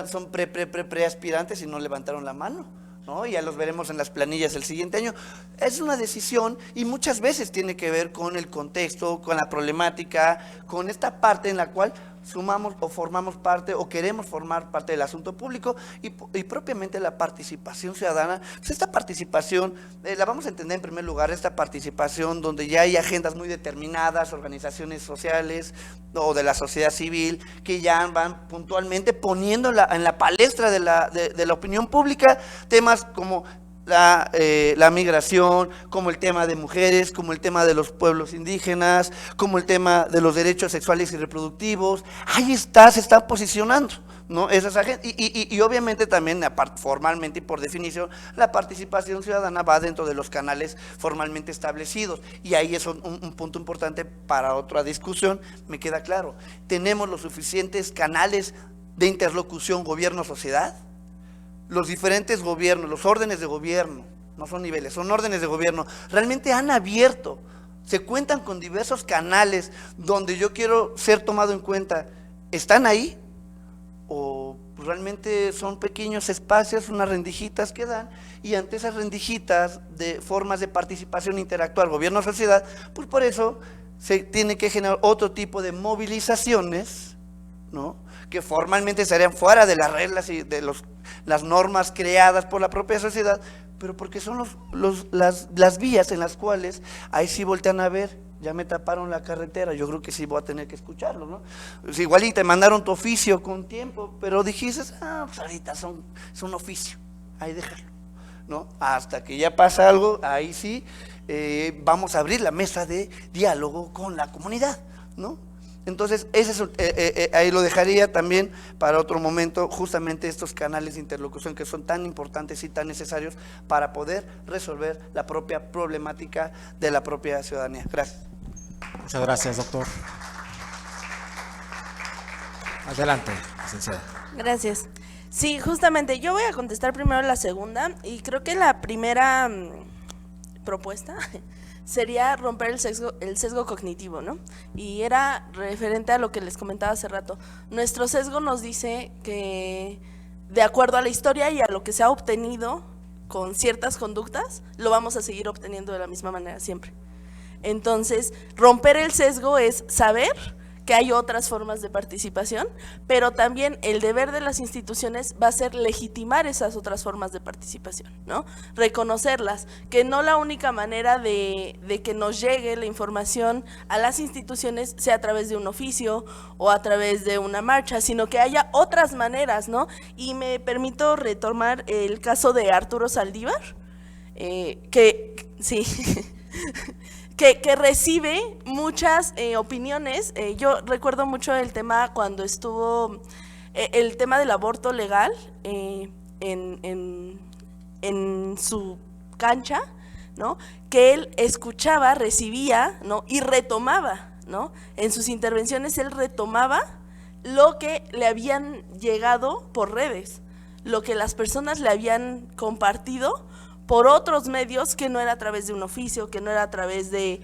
son pre-aspirantes y no levantaron la mano, ¿no? Ya los veremos en las planillas el siguiente año. Es una decisión y muchas veces tiene que ver con el contexto, con la problemática, con esta parte en la cual sumamos o formamos parte o queremos formar parte del asunto público y propiamente la participación ciudadana. Pues esta participación la vamos a entender en primer lugar, esta participación donde ya hay agendas muy determinadas, organizaciones sociales o de la sociedad civil que ya van puntualmente poniendo en la palestra de la opinión pública temas como la migración, como el tema de mujeres, como el tema de los pueblos indígenas, como el tema de los derechos sexuales y reproductivos. Ahí se está posicionando, ¿no? Esas agendas. Y obviamente también formalmente y por definición la participación ciudadana va dentro de los canales formalmente establecidos, y ahí es un punto importante para otra discusión. Me queda claro, ¿tenemos los suficientes canales de interlocución gobierno-sociedad? Los diferentes gobiernos, los órdenes de gobierno, no son niveles, son órdenes de gobierno, realmente han abierto, se cuentan con diversos canales donde yo quiero ser tomado en cuenta. ¿Están ahí? ¿O realmente son pequeños espacios, unas rendijitas que dan? Y ante esas rendijitas de formas de participación, interactuar gobierno-sociedad, pues por eso se tiene que generar otro tipo de movilizaciones, ¿no? Que formalmente estarían fuera de las reglas y de las normas creadas por la propia sociedad, pero porque son las vías en las cuales ahí sí voltean a ver, ya me taparon la carretera, yo creo que sí voy a tener que escucharlo, ¿no? Pues igual y te mandaron tu oficio con tiempo, pero dijiste, pues ahorita son oficio, ahí déjalo, ¿no? Hasta que ya pasa algo, ahí sí vamos a abrir la mesa de diálogo con la comunidad, ¿no? Entonces, ahí lo dejaría también para otro momento, justamente estos canales de interlocución que son tan importantes y tan necesarios para poder resolver la propia problemática de la propia ciudadanía. Gracias. Muchas gracias, doctor. Adelante, licenciada. Gracias. Sí, justamente, yo voy a contestar primero la segunda, y creo que la primera propuesta sería romper el sesgo cognitivo, ¿no? Y era referente a lo que les comentaba hace rato. Nuestro sesgo nos dice que, de acuerdo a la historia y a lo que se ha obtenido con ciertas conductas, lo vamos a seguir obteniendo de la misma manera siempre. Entonces, romper el sesgo es saber que hay otras formas de participación, pero también el deber de las instituciones va a ser legitimar esas otras formas de participación, ¿no? Reconocerlas, que no la única manera de que nos llegue la información a las instituciones sea a través de un oficio o a través de una marcha, sino que haya otras maneras, ¿no? Y me permito retomar el caso de Arturo Saldívar, que sí… Que recibe muchas opiniones. Yo recuerdo mucho el tema cuando estuvo el tema del aborto legal en su cancha, ¿no? Que él escuchaba, recibía, ¿no? Y retomaba, ¿no? En sus intervenciones él retomaba lo que le habían llegado por redes, lo que las personas le habían compartido por otros medios, que no era a través de un oficio, que no era a través de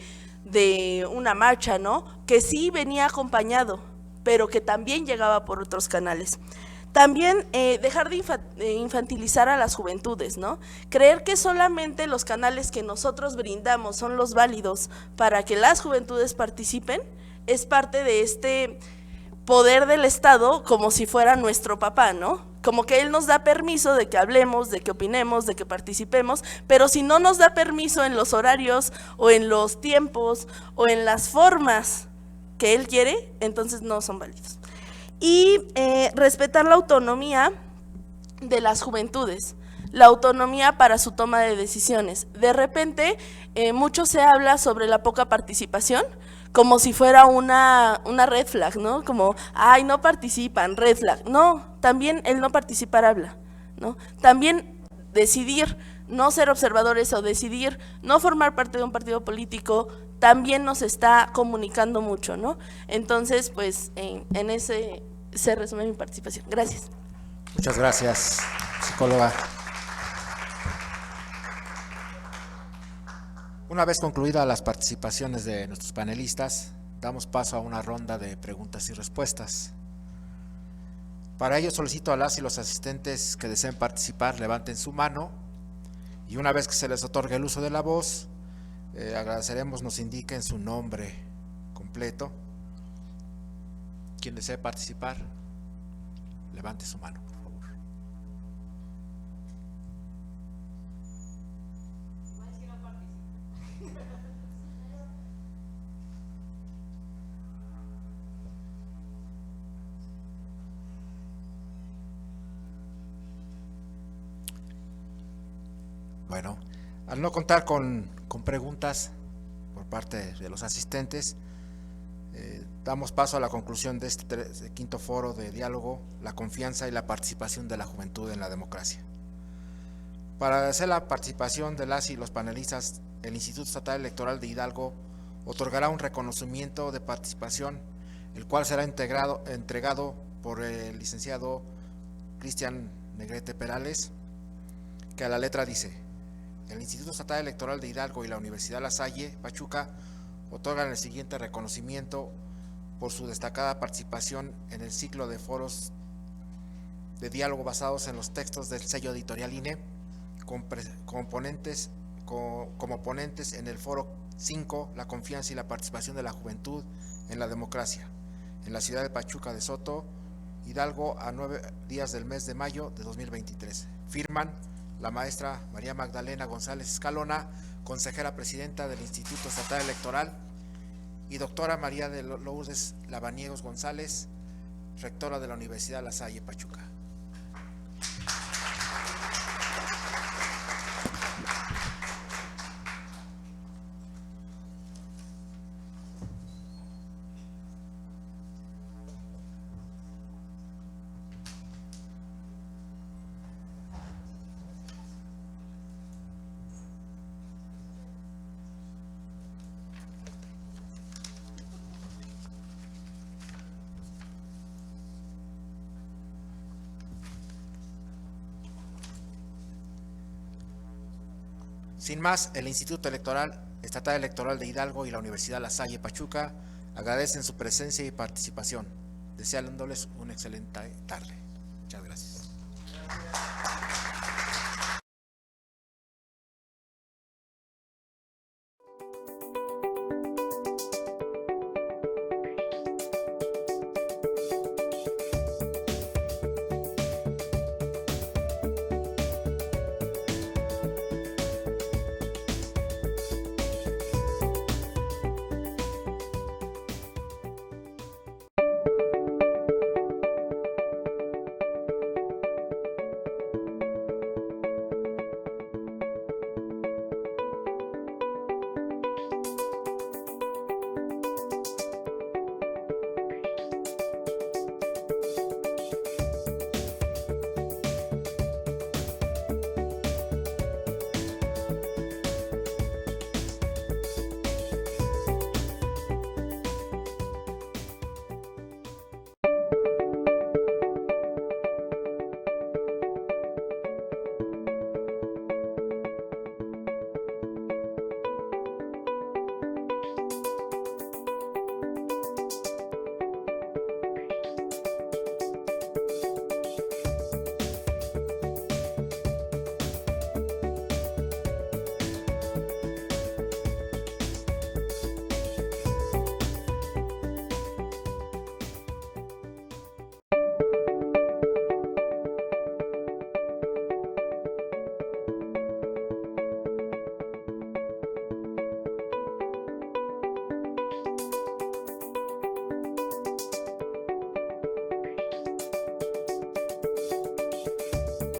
una marcha, ¿no? Que sí venía acompañado, pero que también llegaba por otros canales. También dejar de infantilizar a las juventudes, ¿no? Creer que solamente los canales que nosotros brindamos son los válidos para que las juventudes participen, es parte de este poder del Estado como si fuera nuestro papá, ¿no? Como que él nos da permiso de que hablemos, de que opinemos, de que participemos, pero si no nos da permiso en los horarios o en los tiempos o en las formas que él quiere, entonces no son válidos. Y respetar la autonomía de las juventudes, la autonomía para su toma de decisiones. De repente, mucho se habla sobre la poca participación, como si fuera una red flag, ¿no? Como, ay, no participan, red flag. No, también el no participar habla, ¿no? También decidir no ser observadores o decidir no formar parte de un partido político también nos está comunicando mucho, ¿no? Entonces, pues, en ese se resume mi participación. Gracias. Muchas gracias, psicóloga. Una vez concluidas las participaciones de nuestros panelistas, damos paso a una ronda de preguntas y respuestas. Para ello solicito a las y los asistentes que deseen participar levanten su mano y una vez que se les otorgue el uso de la voz, agradeceremos nos indiquen su nombre completo. Quien desee participar, levante su mano, por favor. Bueno, al no contar con preguntas por parte de los asistentes, damos paso a la conclusión de este quinto foro de diálogo, la confianza y la participación de la juventud en la democracia. Para agradecer la participación de las y los panelistas, el Instituto Estatal Electoral de Hidalgo otorgará un reconocimiento de participación, el cual será entregado por el licenciado Cristian Negrete Perales, que a la letra dice: el Instituto Estatal Electoral de Hidalgo y la Universidad La Salle, Pachuca, otorgan el siguiente reconocimiento por su destacada participación en el ciclo de foros de diálogo basados en los textos del sello editorial INE, como ponentes en el foro 5, la confianza y la participación de la juventud en la democracia, en la ciudad de Pachuca de Soto, Hidalgo, a 9 días del mes de mayo de 2023. Firman la maestra María Magdalena González Escalona, consejera presidenta del Instituto Estatal Electoral, y doctora María de Lourdes Lavaniegos González, rectora de la Universidad La Salle, Pachuca. Sin más, el Instituto Estatal Electoral de Hidalgo y la Universidad La Salle Pachuca agradecen su presencia y participación, deseándoles una excelente tarde. Muchas gracias.